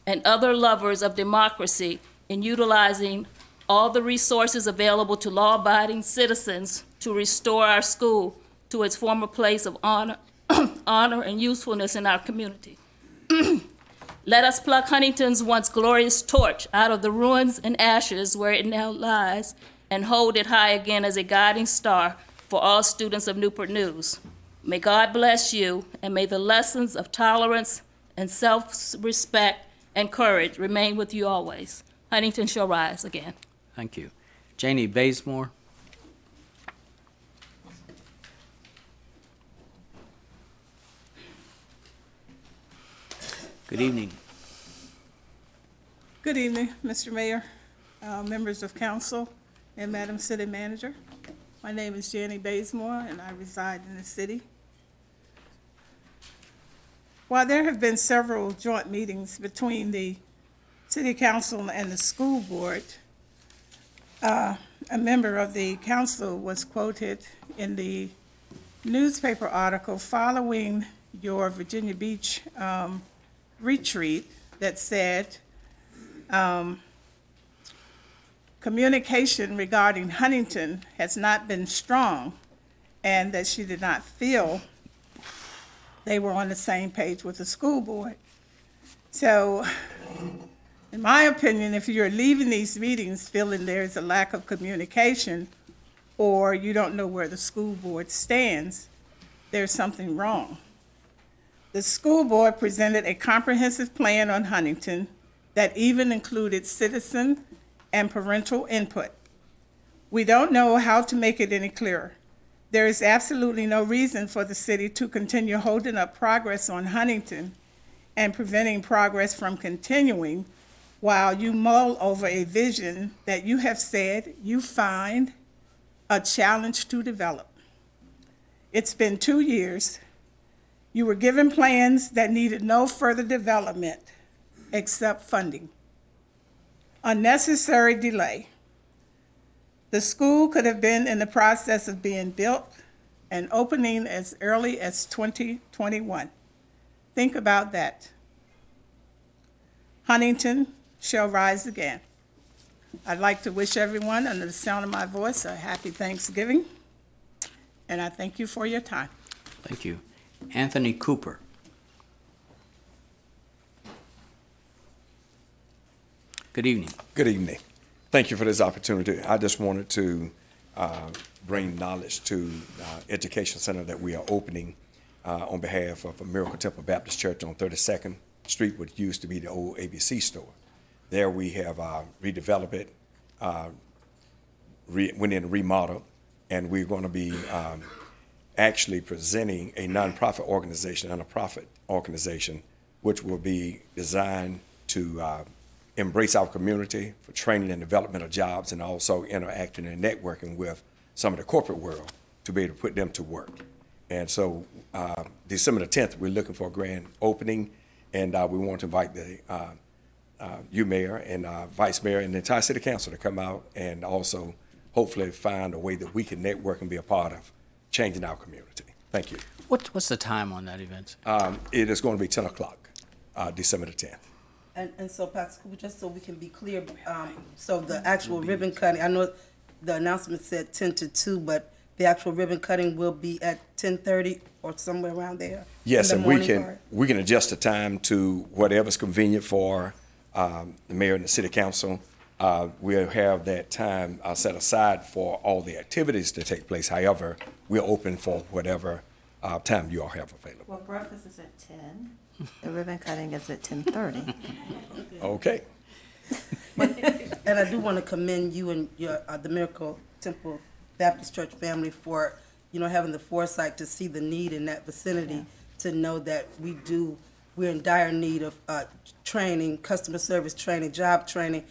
and other lovers of democracy in utilizing all the resources available to law-abiding citizens to restore our school to its former place of honor, honor and usefulness in our community. Let us pluck Huntington's once glorious torch out of the ruins and ashes where it now lies and hold it high again as a guiding star for all students of Newport News. May God bless you, and may the lessons of tolerance and self-respect and courage remain with you always. Huntington shall rise again. Thank you. Janie Bazemore. Good evening. Good evening, Mr. Mayor, members of council, and Madam City Manager. My name is Janie Bazemore, and I reside in the city. While there have been several joint meetings between the City Council and the school board, a member of the council was quoted in the newspaper article following your Virginia Beach retreat that said, communication regarding Huntington has not been strong, and that she did not feel they were on the same page with the school board. So, in my opinion, if you're leaving these meetings feeling there's a lack of communication, or you don't know where the school board stands, there's something wrong. The school board presented a comprehensive plan on Huntington that even included citizen and parental input. We don't know how to make it any clearer. There is absolutely no reason for the city to continue holding up progress on Huntington and preventing progress from continuing while you mull over a vision that you have said you find a challenge to develop. It's been 2 years. You were given plans that needed no further development except funding. Unnecessary delay. The school could have been in the process of being built and opening as early as 2021. Think about that. Huntington shall rise again. I'd like to wish everyone under the sound of my voice a happy Thanksgiving, and I thank you for your time. Thank you. Anthony Cooper. Good evening. Good evening. Thank you for this opportunity. I just wanted to bring knowledge to Education Center that we are opening on behalf of Miracle Temple Baptist Church on 32nd Street, which used to be the old ABC store. There we have redeveloped it, went in and remodeled, and we're going to be actually presenting a nonprofit organization and a profit organization, which will be designed to embrace our community for training and development of jobs, and also interacting and networking with some of the corporate world to be able to put them to work. And so December the 10th, we're looking for a grand opening, and we want to invite the you, Mayor, and Vice Mayor, and the entire City Council to come out and also hopefully find a way that we can network and be a part of changing our community. Thank you. What's the time on that event? It is going to be 10 o'clock, December the 10th. And so, Pastor Cooper, just so we can be clear, so the actual ribbon cutting, I know the announcement said 10 to 2, but the actual ribbon cutting will be at 10:30 or somewhere around there? Yes, in the and morning we can adjust the time to whatever's convenient for the mayor and the city council. We'll have that time set aside for all the activities to take place. However, we're open for whatever time you all have available. Well, breakfast is at 10. The ribbon cutting is at 10:30. Okay. And I do want to commend you and your the Miracle Temple Baptist Church family for having the foresight to see the need in that vicinity, to know that we're in dire need of training, customer service training, job training,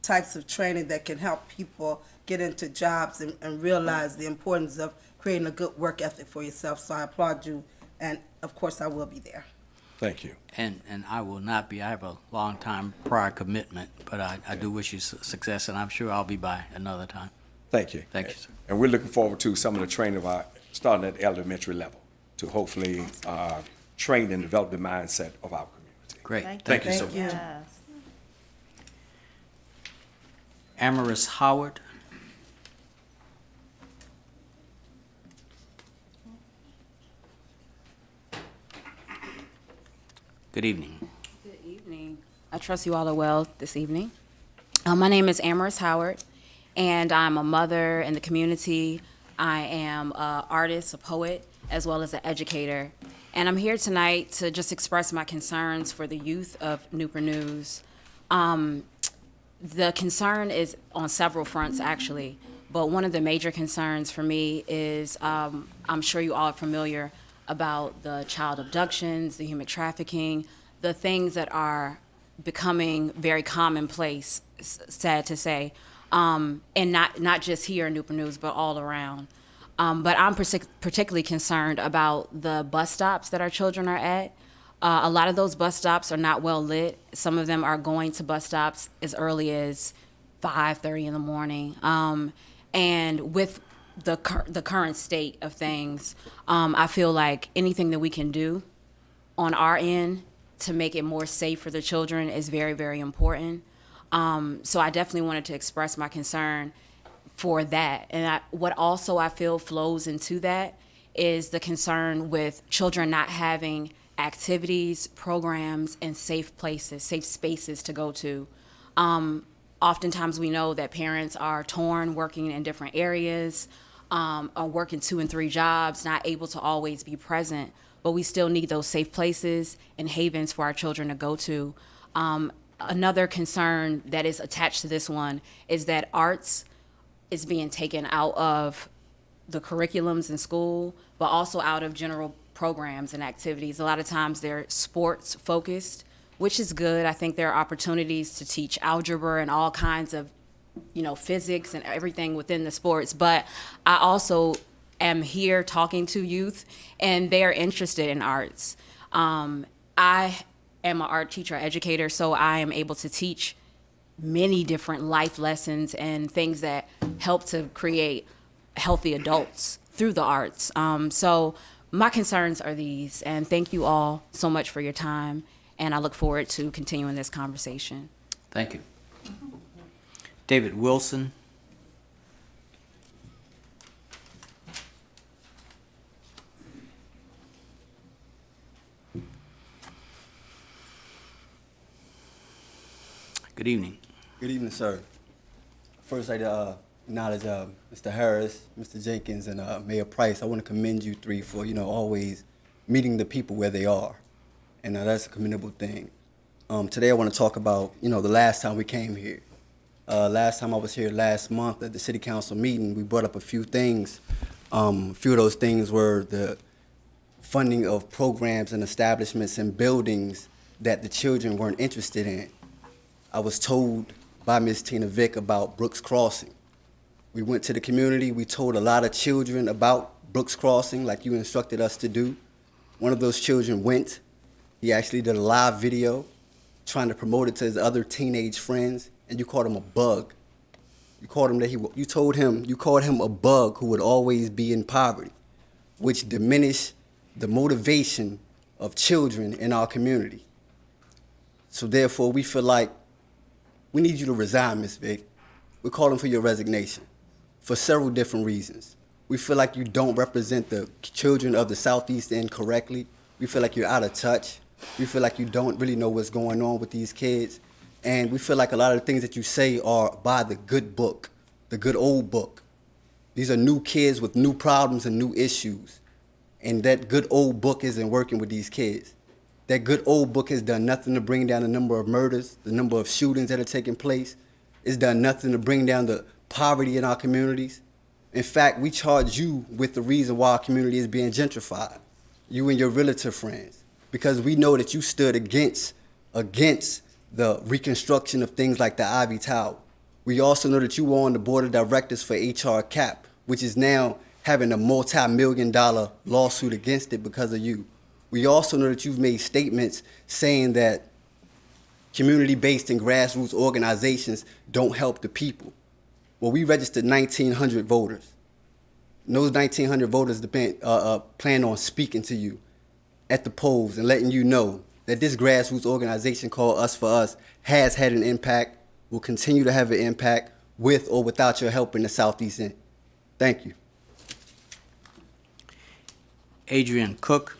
types of training that can help people get into jobs and realize the importance of creating a good work ethic for yourself. So I applaud you, and of course I will be there. Thank you. And I will not be. I have a long time prior commitment, but I do wish you success, and I'm sure I'll be by another time. Thank you. Thank you, sir. And we're looking forward to some of the training of our, starting at the elementary level, to hopefully train and develop the mindset of our community. Great. Thank you so much. Yes. Amaris Howard. Good evening. Good evening. I trust you all are well this evening. My name is Amaris Howard, and I'm a mother in the community. I am an artist, a poet, as well as an educator. And I'm here tonight to just express my concerns for the youth of Newport News. The concern is on several fronts, actually, but one of the major concerns for me is, I'm sure you all are familiar about the child abductions, the human trafficking, the things that are becoming very commonplace, sad to say, and not just here in Newport News, but all around. But I'm particularly concerned about the bus stops that our children are at. A lot of those bus stops are not well lit. Some of them are going to bus stops as early as 5:30 in the morning. And with the current state of things, I feel like anything that we can do on our end to make it more safe for the children is very, very important. So I definitely wanted to express my concern for that. And what also I feel flows into that is the concern with children not having activities, programs, and safe places, safe spaces to go to. Oftentimes we know that parents are torn, working in different areas, are working 2 and 3 jobs, not able to always be present, but we still need those safe places and havens for our children to go to. Another concern that is attached to this one is that arts is being taken out of the curriculums in school, but also out of general programs and activities. A lot of times they're sports focused, which is good. I think there are opportunities to teach algebra and all kinds of, physics and everything within the sports. But I also am here talking to youth, and they are interested in arts. I am an art teacher, educator, so I am able to teach many different life lessons and things that help to create healthy adults through the arts. So my concerns are these, and thank you all so much for your time, and I look forward to continuing this conversation. Thank you. David Wilson. Good evening. Good evening, sir. First, I'd acknowledge Mr. Harris, Mr. Jenkins, and Mayor Price. I want to commend you three for, always meeting the people where they are. And that's a commendable thing. Today, I want to talk about, the last time we came here. Last time I was here last month at the city council meeting, we brought up a few things. A few of those things were the funding of programs and establishments and buildings that the children weren't interested in. I was told by Ms. Tina Vick about Brooks Crossing. We went to the community, we told a lot of children about Brooks Crossing, like you instructed us to do. One of those children went. He actually did a live video trying to promote it to his other teenage friends, and you called him a bug. You called him a bug who would always be in poverty, which diminished the motivation of children in our community. So therefore, we feel like we need you to resign, Ms. Vick. We're calling for your resignation for several different reasons. We feel like you don't represent the children of the Southeast End correctly. We feel like you're out of touch. We feel like you don't really know what's going on with these kids. And we feel like a lot of the things that you say are by the good book, the good old book. These are new kids with new problems and new issues. And that good old book isn't working with these kids. That good old book has done nothing to bring down the number of murders, the number of shootings that are taking place. It's done nothing to bring down the poverty in our communities. In fact, we charge you with the reason why our community is being gentrified, you and your realtor friends, because we know that you stood against the reconstruction of things like the Ivy Tower. We also know that you were on the board of directors for HR CAP, which is now having a multi-million-dollar lawsuit against it because of you. We also know that you've made statements saying that community-based and grassroots organizations don't help the people. Well, we registered 1,900 voters. And those 1,900 voters plan on speaking to you at the polls and letting you know that this grassroots organization called Us for Us has had an impact, will continue to have an impact with or without your help in the Southeast End. Thank you. Adrian Cook.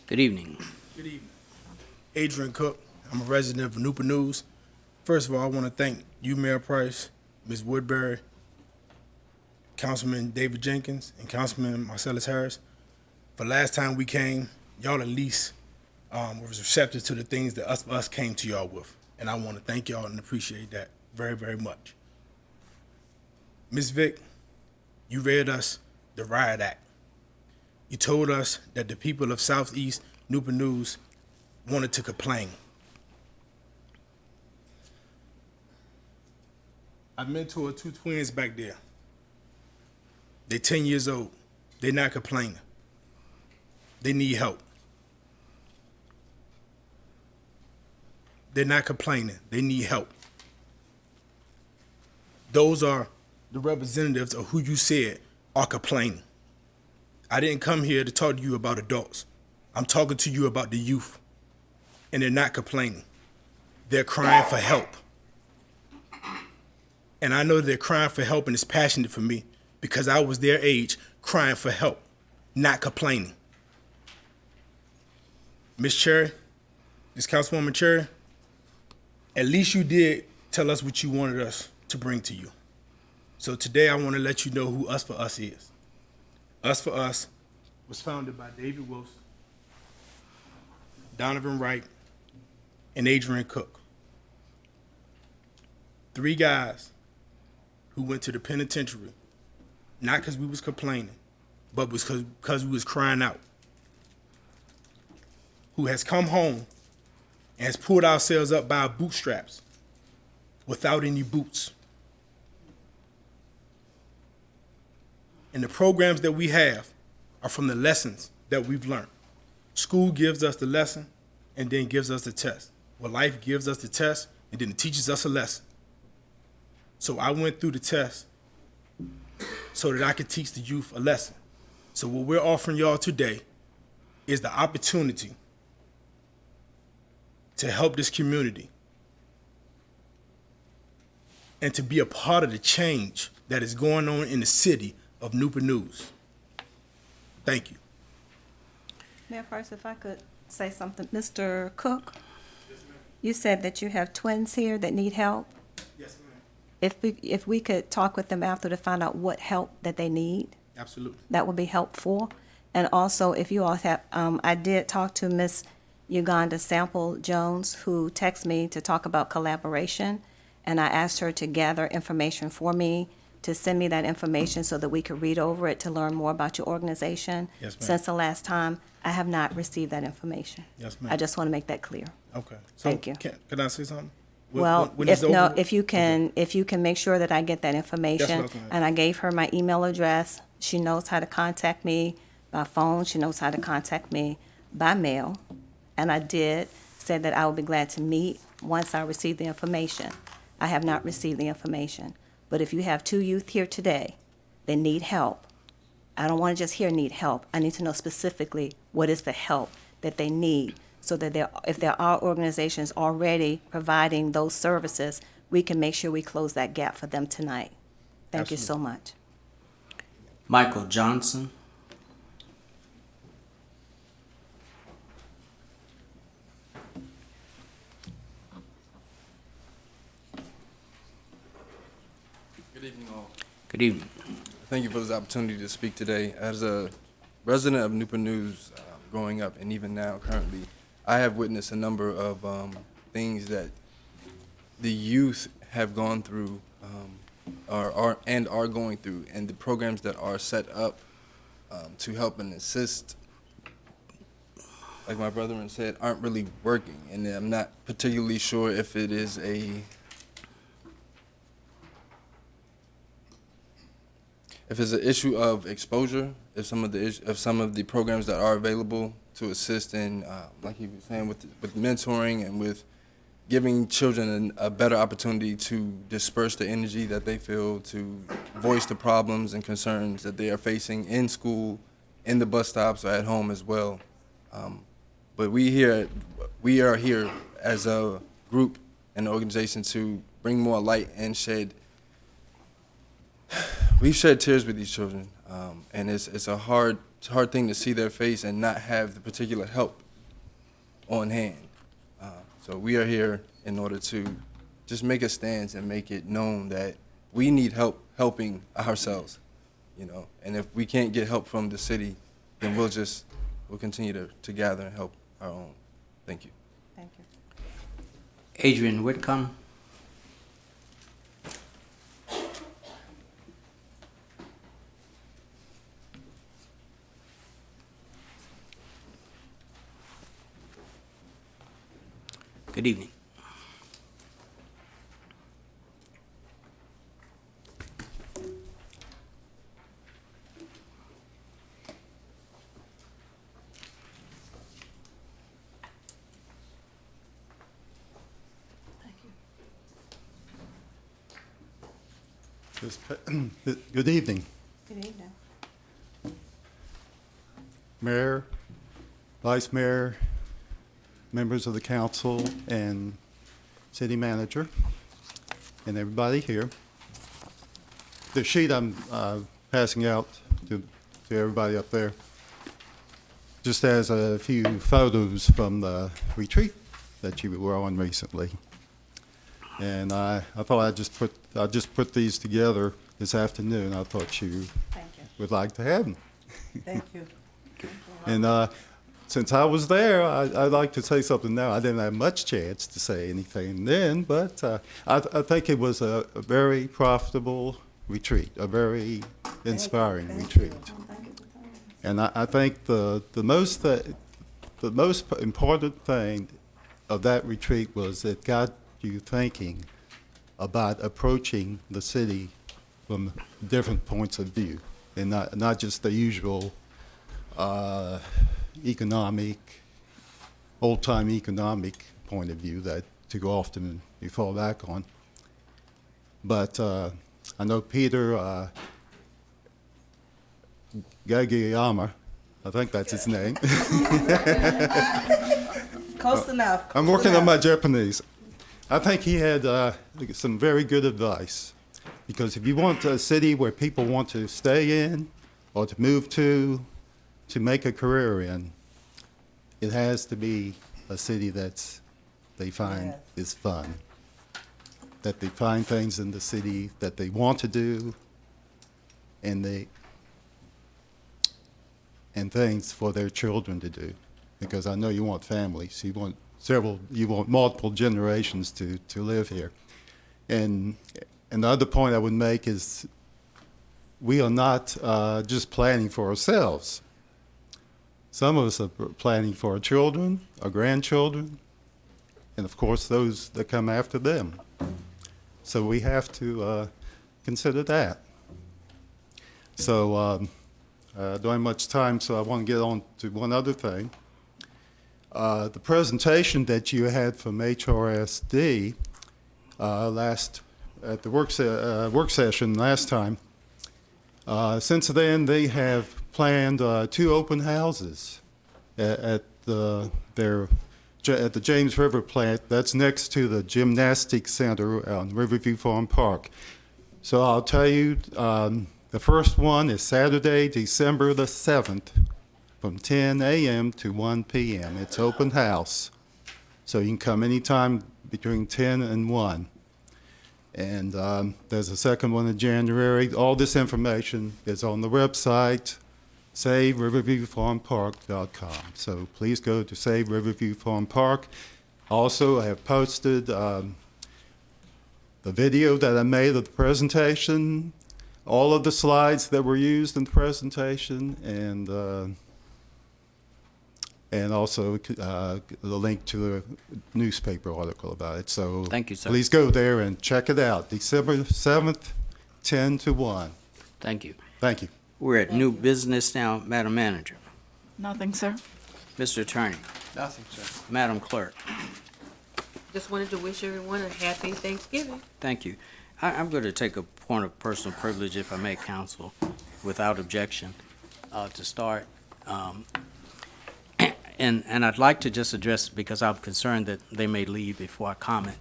Good evening. Good evening. Adrian Cook. I'm a resident of Newport News. First of all, I want to thank you, Mayor Price, Ms. Woodbury, Councilman David Jenkins, and Councilman Marcellus Harris. For last time we came, y'all at least was receptive to the things that us came to y'all with. And I want to thank y'all and appreciate that very, very much. Ms. Vick, you read us the Riot Act. You told us that the people of Southeast Newport News wanted to complain. I mentored two twins back there. They're 10 years old. They're not complaining. They need help. They're not complaining. They need help. Those are the representatives of who you said are complaining. I didn't come here to talk to you about adults. I'm talking to you about the youth. And they're not complaining. They're crying for help. And I know they're crying for help and it's passionate for me because I was their age crying for help, not complaining. Ms. Cherry, Ms. Councilwoman Cherry, at least you did tell us what you wanted us to bring to you. So today I want to let you know who Us for Us is. Us for Us was founded by David Wilson, Donovan Wright, and Adrian Cook. 3 guys who went to the penitentiary, not because we was complaining, but because we was crying out. Who has come home and has pulled ourselves up by our bootstraps without any boots. And the programs that we have are from the lessons that we've learned. School gives us the lesson and then gives us the test. Well, life gives us the test and then it teaches us a lesson. So I went through the test so that I could teach the youth a lesson. So what we're offering y'all today is the opportunity to help this community and to be a part of the change that is going on in the city of Newport News. Thank you. Mayor Price, if I could say something. Mr. Cook, you said that you have twins here that need help. Yes, ma'am. If we could talk with them after to find out what help that they need. Absolutely. That would be helpful. And also, if you all have, I did talk to Miss Uganda Sample Jones, who texted me to talk about collaboration, and I asked her to gather information for me, to send me that information so that we could read over it to learn more about your organization. Yes, ma'am. Since the last time, I have not received that information. Yes, ma'am. I just want to make that clear. Okay. So Thank you. Can I say something? Well, When it's if no, over- if you can make sure that I get that information, I was gonna ask. and I gave her my email address. She knows how to contact me by phone. She knows how to contact me by mail, and I did say that I would be glad to meet once I receive the information. I have not received the information, but if you have 2 youth here today, they need help. I don't want to just hear need help. I need to know specifically what is the help that they need, so that if there are organizations already providing those services, we can make sure we close that gap for them tonight. Thank you so much. Michael Johnson. Good evening, all. Good evening. Thank you for this opportunity to speak today. As a resident of Newport News, growing up, and even now, currently, I have witnessed a number of things that the youth have gone through, are going through, and the programs that are set up to help and assist, like my brother said, aren't really working. And I'm not particularly sure if it is if it's an issue of exposure, if some of the programs that are available to assist in, like he was saying, with mentoring and with giving children a better opportunity to disperse the energy that they feel, to voice the problems and concerns that they are facing in school, in the bus stops, or at home as well. But we are here as a group and organization to bring more light and we've shed tears with these children, and it's a hard thing to see their face and not have the particular help on hand. So we are here in order to just make a stance and make it known that we need help helping ourselves, and if we can't get help from the city, then we'll continue to gather and help our own. Thank you. Thank you. Adrian Whitcomb. Good evening. Good evening, Good evening. Mayor, Vice Mayor, members of the council, and city manager, and everybody here. The sheet I'm passing out to everybody up there just has a few photos from the retreat that you were on recently. And I thought I'd just put these together this afternoon. I thought you would like to have them. Thank you. And since I was there, I'd like to say something now. I didn't have much chance to say anything then, but I think it was a very profitable retreat, a very inspiring retreat. And I think the most important thing of that retreat was it got you thinking about approaching the city from different points of view, and not just the usual old-time economic point of view that too often you fall back on. But I know Peter Gagayama, I think that's his name. Close enough. I'm working on my Japanese. I think he had some very good advice, because if you want a city where people want to stay in or to move to make a career in, it has to be a city that they find is fun, that they find things in the city that they want to do, and things for their children to do. Because I know you want families, you want multiple generations to live here. And the other point I would make is we are not just planning for ourselves. Some of us are planning for our children, our grandchildren, and of course those that come after them. So we have to consider that. So I don't have much time, so I want to get on to one other thing. The presentation that you had from HRSD at the work session last time, since then they have planned 2 open houses at the James River plant. That's next to the gymnastics center on Riverview Farm Park. So I'll tell you, the first one is Saturday, December the 7th, from 10 a.m. to 1 p.m. It's open house, so you can come anytime between 10 and 1. And there's a second one in January. All this information is on the website, SaveRiverviewFarmPark.com. So please go to Save Riverview Farm Park. Also, I have posted the video that I made of the presentation, all of the slides that were used in the presentation, and also the link to a newspaper article about it. So thank you, sir. Please go there and check it out. December 7th, 10 to 1. Thank you. Thank you. We're at new business now, Madam Manager. Nothing, sir. Mr. Attorney, Nothing, sir. Madam Clerk, Just wanted to wish everyone a happy Thanksgiving. thank you. I'm going to take a point of personal privilege, if I may, counsel, without objection, to start. And I'd like to just address, because I'm concerned that they may leave before I comment.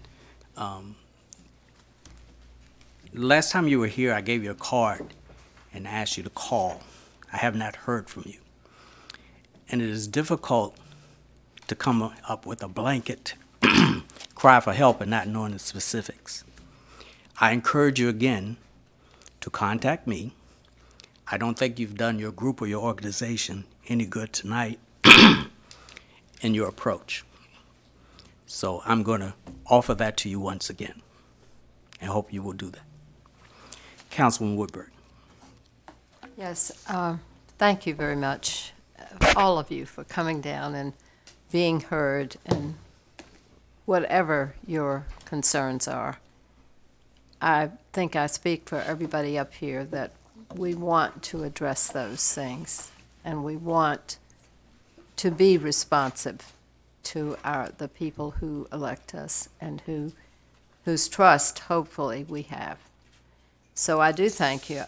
Last time you were here, I gave you a card and asked you to call. I have not heard from you. And it is difficult to come up with a blanket cry for help and not knowing the specifics. I encourage you again to contact me. I don't think you've done your group or your organization any good tonight in your approach. So I'm going to offer that to you once again and hope you will do that. Councilman Woodbury. Yes, thank you very much, all of you, for coming down and being heard, and whatever your concerns are. I think I speak for everybody up here that we want to address those things, and we want to be responsive to the people who elect us and whose trust, hopefully, we have. So I do thank you.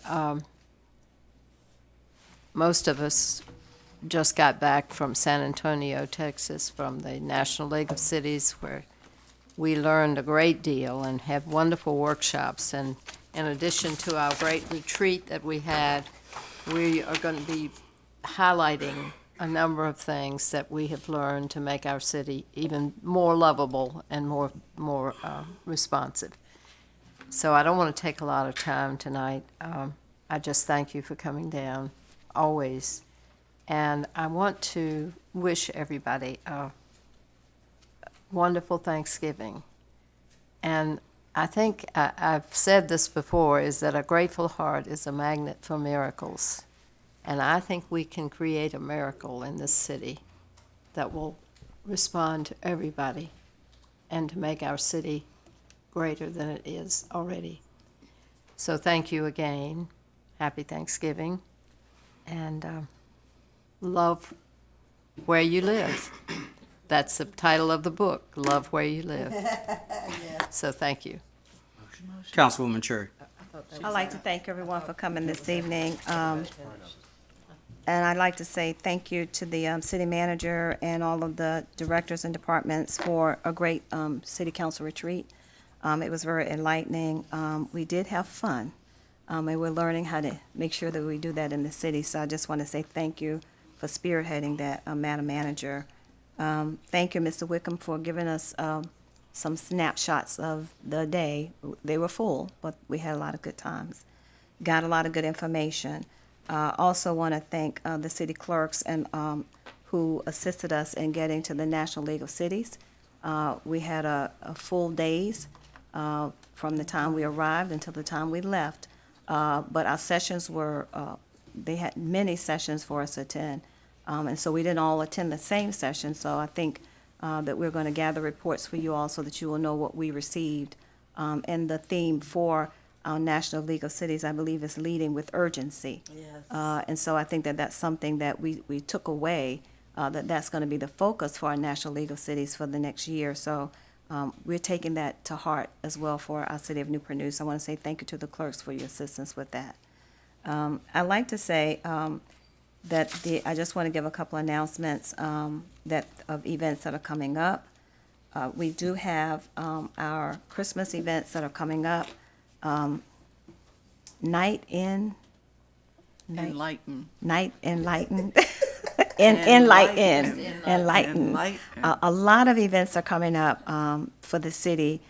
Most of us just got back from San Antonio, Texas, from the National League of Cities, where we learned a great deal and had wonderful workshops. And in addition to our great retreat that we had, we are going to be highlighting a number of things that we have learned to make our city even more lovable and more responsive. So I don't want to take a lot of time tonight. I just thank you for coming down, always. And I want to wish everybody a wonderful Thanksgiving. And I think I've said this before, is that a grateful heart is a magnet for miracles. And I think we can create a miracle in this city that will respond to everybody and to make our city greater than it is already. So thank you again. Happy Thanksgiving. And love where you live. That's the title of the book, Love Where You Live. Yeah. So thank you. Councilwoman Cherry. I'd like to thank everyone for coming this evening. And I'd like to say thank you to the city manager and all of the directors and departments for a great city council retreat. It was very enlightening. We did have fun, and we're learning how to make sure that we do that in the city. So I just want to say thank you for spearheading that, Madam Manager. Thank you, Mr. Wickham, for giving us some snapshots of the day. They were full, but we had a lot of good times. Got a lot of good information. Also want to thank the city clerks and who assisted us in getting to the National League of Cities. We had a full days from the time we arrived until the time we left. But our sessions were, they had many sessions for us to attend. And so we didn't all attend the same session. So I think that we're going to gather reports for you all so that you will know what we received. And the theme for our National League of Cities, I believe, is leading with urgency. Yes. And so I think that that's something that we took away, that's going to be the focus for our National League of Cities for the next year. So we're taking that to heart as well for our city of Newport News. I want to say thank you to the clerks for your assistance with that. I'd like to say that I just want to give a couple announcements of events that are coming up. We do have our Christmas events that are coming up. Enlighten. A lot of events are coming up for the city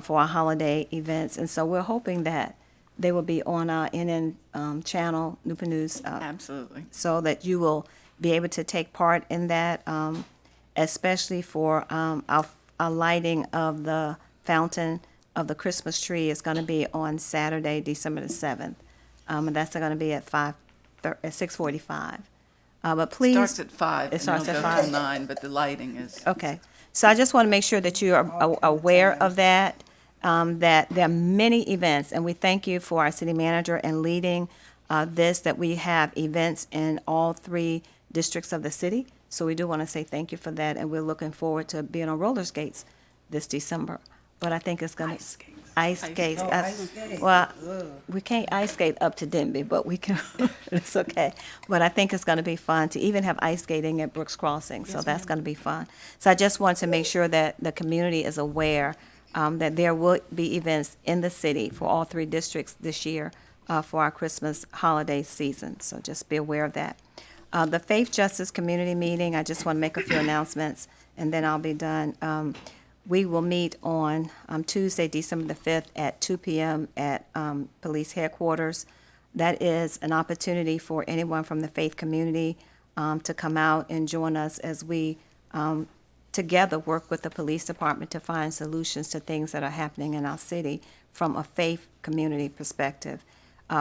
for our holiday events, and so we're hoping that they will be on our NN channel, Newport News. Absolutely. So that you will be able to take part in that, especially for our lighting of the fountain of the Christmas tree is going to be on Saturday, December the 7th. And that's going to be at 6:45. But please. Starts at 5. It starts at and it'll 5. go till 9, but the lighting is. Okay. So I just want to make sure that you are aware of that, that there are many events, and we thank you for our city manager and leading this, that we have events in all 3 districts of the city. So we do want to say thank you for that, and we're looking forward to being on roller skates this December. But I think it's going to. Ice skates. Oh, ice skates. Well, Ugh. we can't ice skate up to Denby, but we can, it's okay. But I think it's going to be fun to even have ice skating at Brooks Crossing, so that's going to be fun. So I just want to make sure that the community is aware that there will be events in the city for all 3 districts this year for our Christmas holiday season, so just be aware of that. The Faith Justice Community Meeting, I just want to make a few announcements, and then I'll be done. We will meet on Tuesday, December the 5th at 2 p.m. at Police Headquarters. That is an opportunity for anyone from the faith community to come out and join us as we together work with the police department to find solutions to things that are happening in our city from a faith community perspective.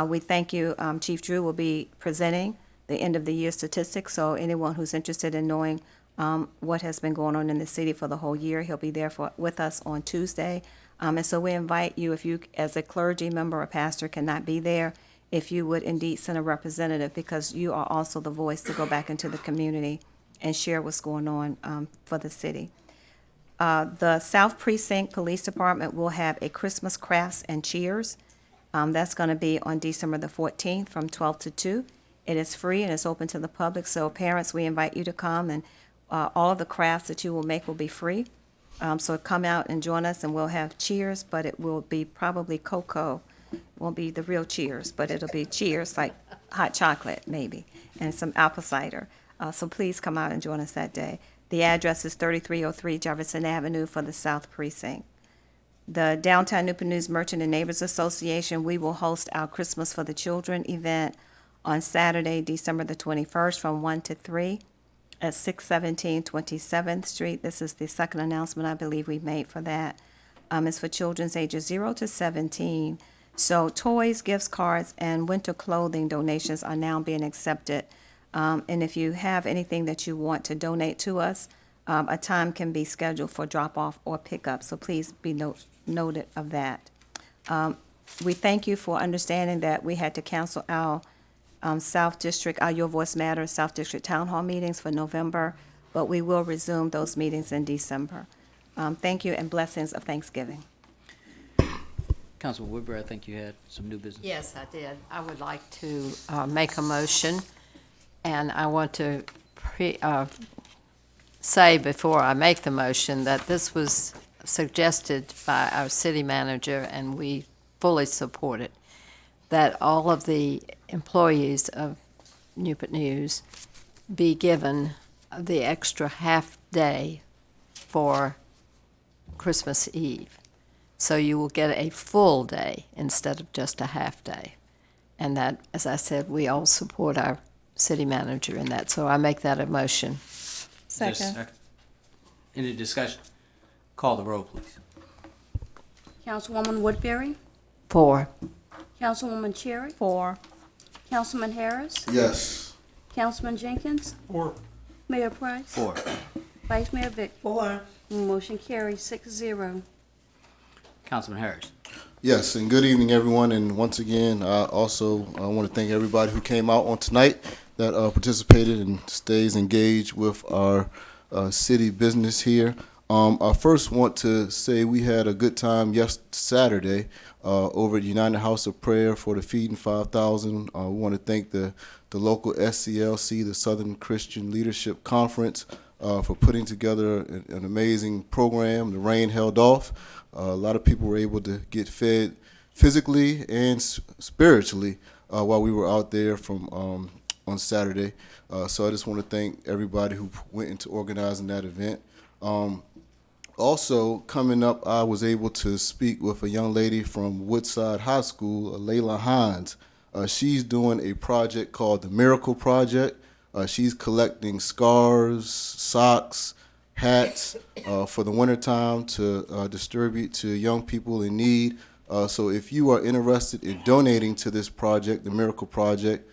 We thank you. Chief Drew will be presenting the end of the year statistics, so anyone who's interested in knowing what has been going on in the city for the whole year, he'll be there with us on Tuesday. And so we invite you, if you, as a clergy member or pastor, cannot be there, if you would indeed send a representative, because you are also the voice to go back into the community and share what's going on for the city. The South Precinct Police Department will have a Christmas crafts and cheers. That's going to be on December the 14th from 12 to 2. It is free and it's open to the public, so parents, we invite you to come, and all of the crafts that you will make will be free. So come out and join us, and we'll have cheers, but it will be probably cocoa. It won't be the real cheers, but it'll be cheers like hot chocolate maybe, and some apple cider. So please come out and join us that day. The address is 3303 Jefferson Avenue for the South Precinct. The Downtown Newport News Merchant and Neighbors Association, we will host our Christmas for the Children event on Saturday, December the 21st from 1 to 3. At 617 27th Street. This is the second announcement I believe we made for that. It's for children's ages 0 to 17. So toys, gifts, cards, and winter clothing donations are now being accepted. And if you have anything that you want to donate to us, a time can be scheduled for drop-off or pickup. So please be noted of that. We thank you for understanding that we had to cancel our South District, our Your Voice Matters South District Town Hall meetings for November, but we will resume those meetings in December. Thank you, and blessings of Thanksgiving. Councilman Woodbury, I think you had some new business. Yes, I did. I would like to make a motion, and I want to say before I make the motion that this was suggested by our city manager, and we fully support it, that all of the employees of Newport News be given the extra half day for Christmas Eve. So you will get a full day instead of just a half day. And that, as I said, we all support our city manager in that. So I make that a motion. Second. Any discussion? Call the roll, please. Councilwoman Woodbury? 4. Councilwoman Cherry? 4. Councilman Harris? Yes. Councilman Jenkins? 4. Mayor Price? 4. Vice Mayor Vick? 4. Motion carries 6-0. Councilman Harris. Yes, and good evening, everyone. And once again, I also want to thank everybody who came out on tonight that participated and stays engaged with our city business here. I first want to say we had a good time Saturday over at United House of Prayer for the Feeding 5,000. We want to thank the local SCLC, the Southern Christian Leadership Conference, for putting together an amazing program. The rain held off. A lot of people were able to get fed physically and spiritually while we were out there from on Saturday. So I just want to thank everybody who went into organizing that event. Also, coming up, I was able to speak with a young lady from Woodside High School, Layla Hines. She's doing a project called the Miracle Project. She's collecting scarves, socks, hats for the wintertime to distribute to young people in need. So if you are interested in donating to this project, the Miracle Project,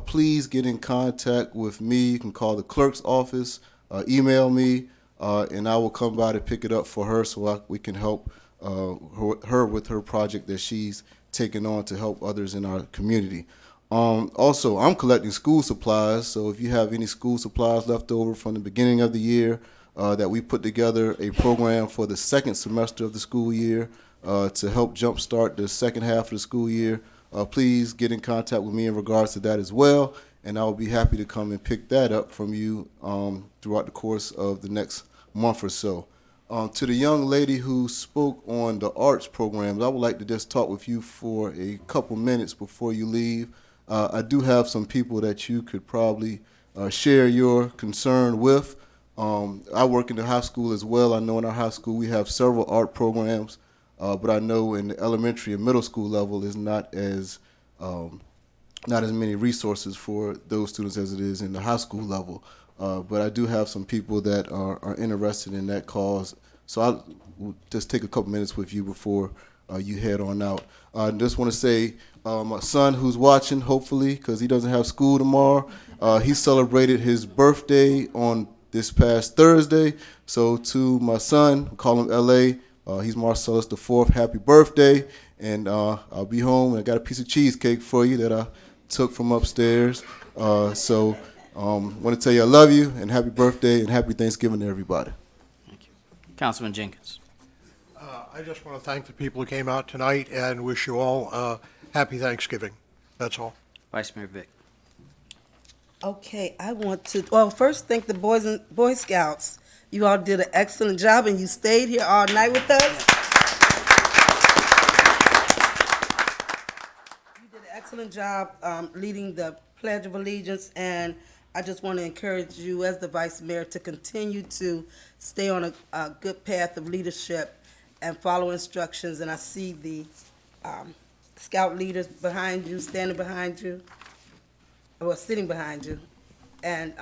please get in contact with me. You can call the clerk's office, email me, and I will come by to pick it up for her so we can help her with her project that she's taking on to help others in our community. Also, I'm collecting school supplies, so if you have any school supplies left over from the beginning of the year, that we put together a program for the second semester of the school year to help jumpstart the second half of the school year. Please get in contact with me in regards to that as well, and I will be happy to come and pick that up from you throughout the course of the next month or so. To the young lady who spoke on the arts programs, I would like to just talk with you for a couple minutes before you leave. I do have some people that you could probably share your concern with. I work in the high school as well. I know in our high school we have several art programs, but I know in the elementary and middle school level is not as many resources for those students as it is in the high school level. But I do have some people that are interested in that cause. So I'll just take a couple minutes with you before you head on out. I just want to say my son who's watching, hopefully, because he doesn't have school tomorrow, he celebrated his birthday on this past Thursday. So to my son, call him L.A., he's Marcellus the Fourth. Happy birthday. And I'll be home, and I got a piece of cheesecake for you that I took from upstairs. So want to tell you I love you, and happy birthday, and happy Thanksgiving to everybody. Thank you. Councilman Jenkins. I just want to thank the people who came out tonight and wish you all happy Thanksgiving. That's all. Vice Mayor Vick. Okay, I want to, well, first thank the Boy Scouts. You all did an excellent job, and you stayed here all night with us. You did an excellent job leading the Pledge of Allegiance, and I just want to encourage you as the Vice Mayor to continue to stay on a good path of leadership and follow instructions. And I see the Scout leaders behind you, standing behind you, or sitting behind you. And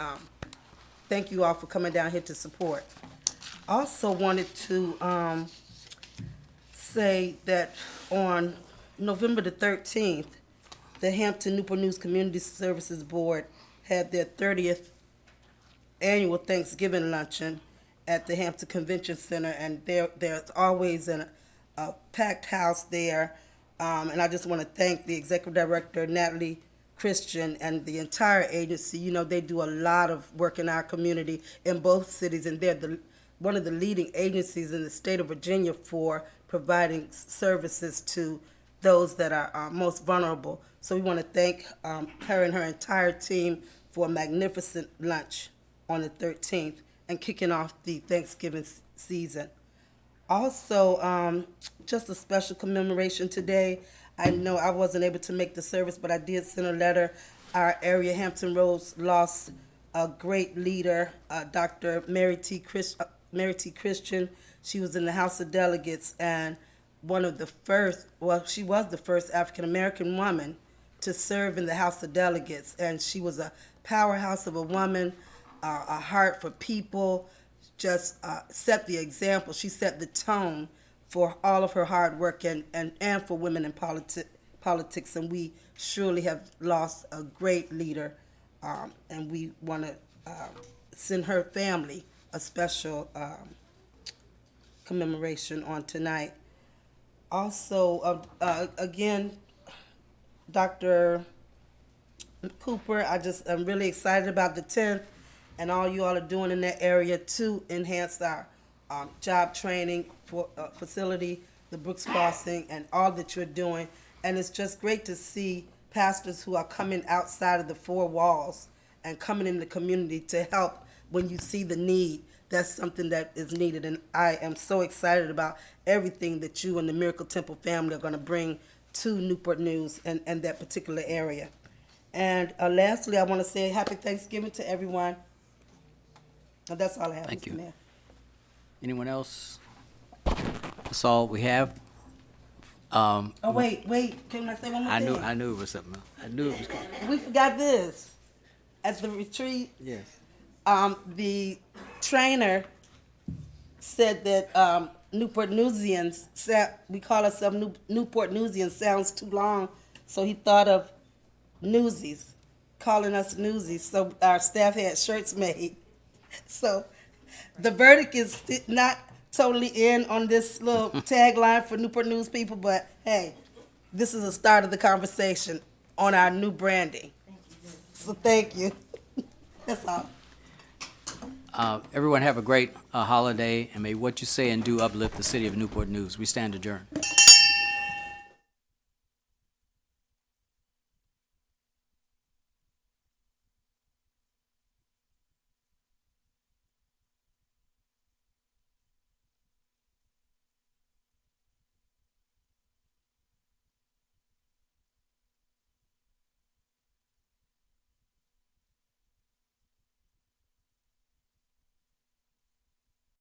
thank you all for coming down here to support. Also wanted to say that on November the 13th, the Hampton Newport News Community Services Board had their 30th annual Thanksgiving luncheon at the Hampton Convention Center, and there's always a packed house there. And I just want to thank the Executive Director, Natalie Christian, and the entire agency. You know, they do a lot of work in our community in both cities, and they're one of the leading agencies in the state of Virginia for providing services to those that are most vulnerable. So we want to thank her and her entire team for a magnificent lunch on the 13th and kicking off the Thanksgiving season. Also, just a special commemoration today. I know I wasn't able to make the service, but I did send a letter. Our area, Hampton Roads, lost a great leader, Dr. Mary T. Christian. She was in the House of Delegates, and one of the first, well, she was the first African-American woman to serve in the House of Delegates, and she was a powerhouse of a woman, a heart for people, just set the example. She set the tone for all of her hard work and for women in politics, and we surely have lost a great leader, and we want to send her family a special commemoration on tonight. Also, again, Dr. Cooper, I'm really excited about the 10th and all you all are doing in that area to enhance our job training for facility, the Brooks Crossing, and all that you're doing. And it's just great to see pastors who are coming outside of the four walls and coming in the community to help when you see the need. That's something that is needed, and I am so excited about everything that you and the Miracle Temple family are going to bring to Newport News and that particular area. And lastly, I want to say happy Thanksgiving to everyone. And that's all I have, Thank Mr. you. Mayor. Anyone else? That's all we have. Oh, wait, can I say one more I thing? knew it was something else. I knew it was coming. We forgot this. At the retreat, Yes. the trainer said that Newport Newsians, we call ourselves Newport Newsians, sounds too long, so he thought of Newsies, calling us Newsies. So our staff had shirts made. So the verdict is not totally in on this little tagline for Newport News people, but hey, this is the start of the conversation on our new branding. So thank you. That's all. Everyone have a great holiday, and may what you say and do uplift the city of Newport News. We stand adjourned.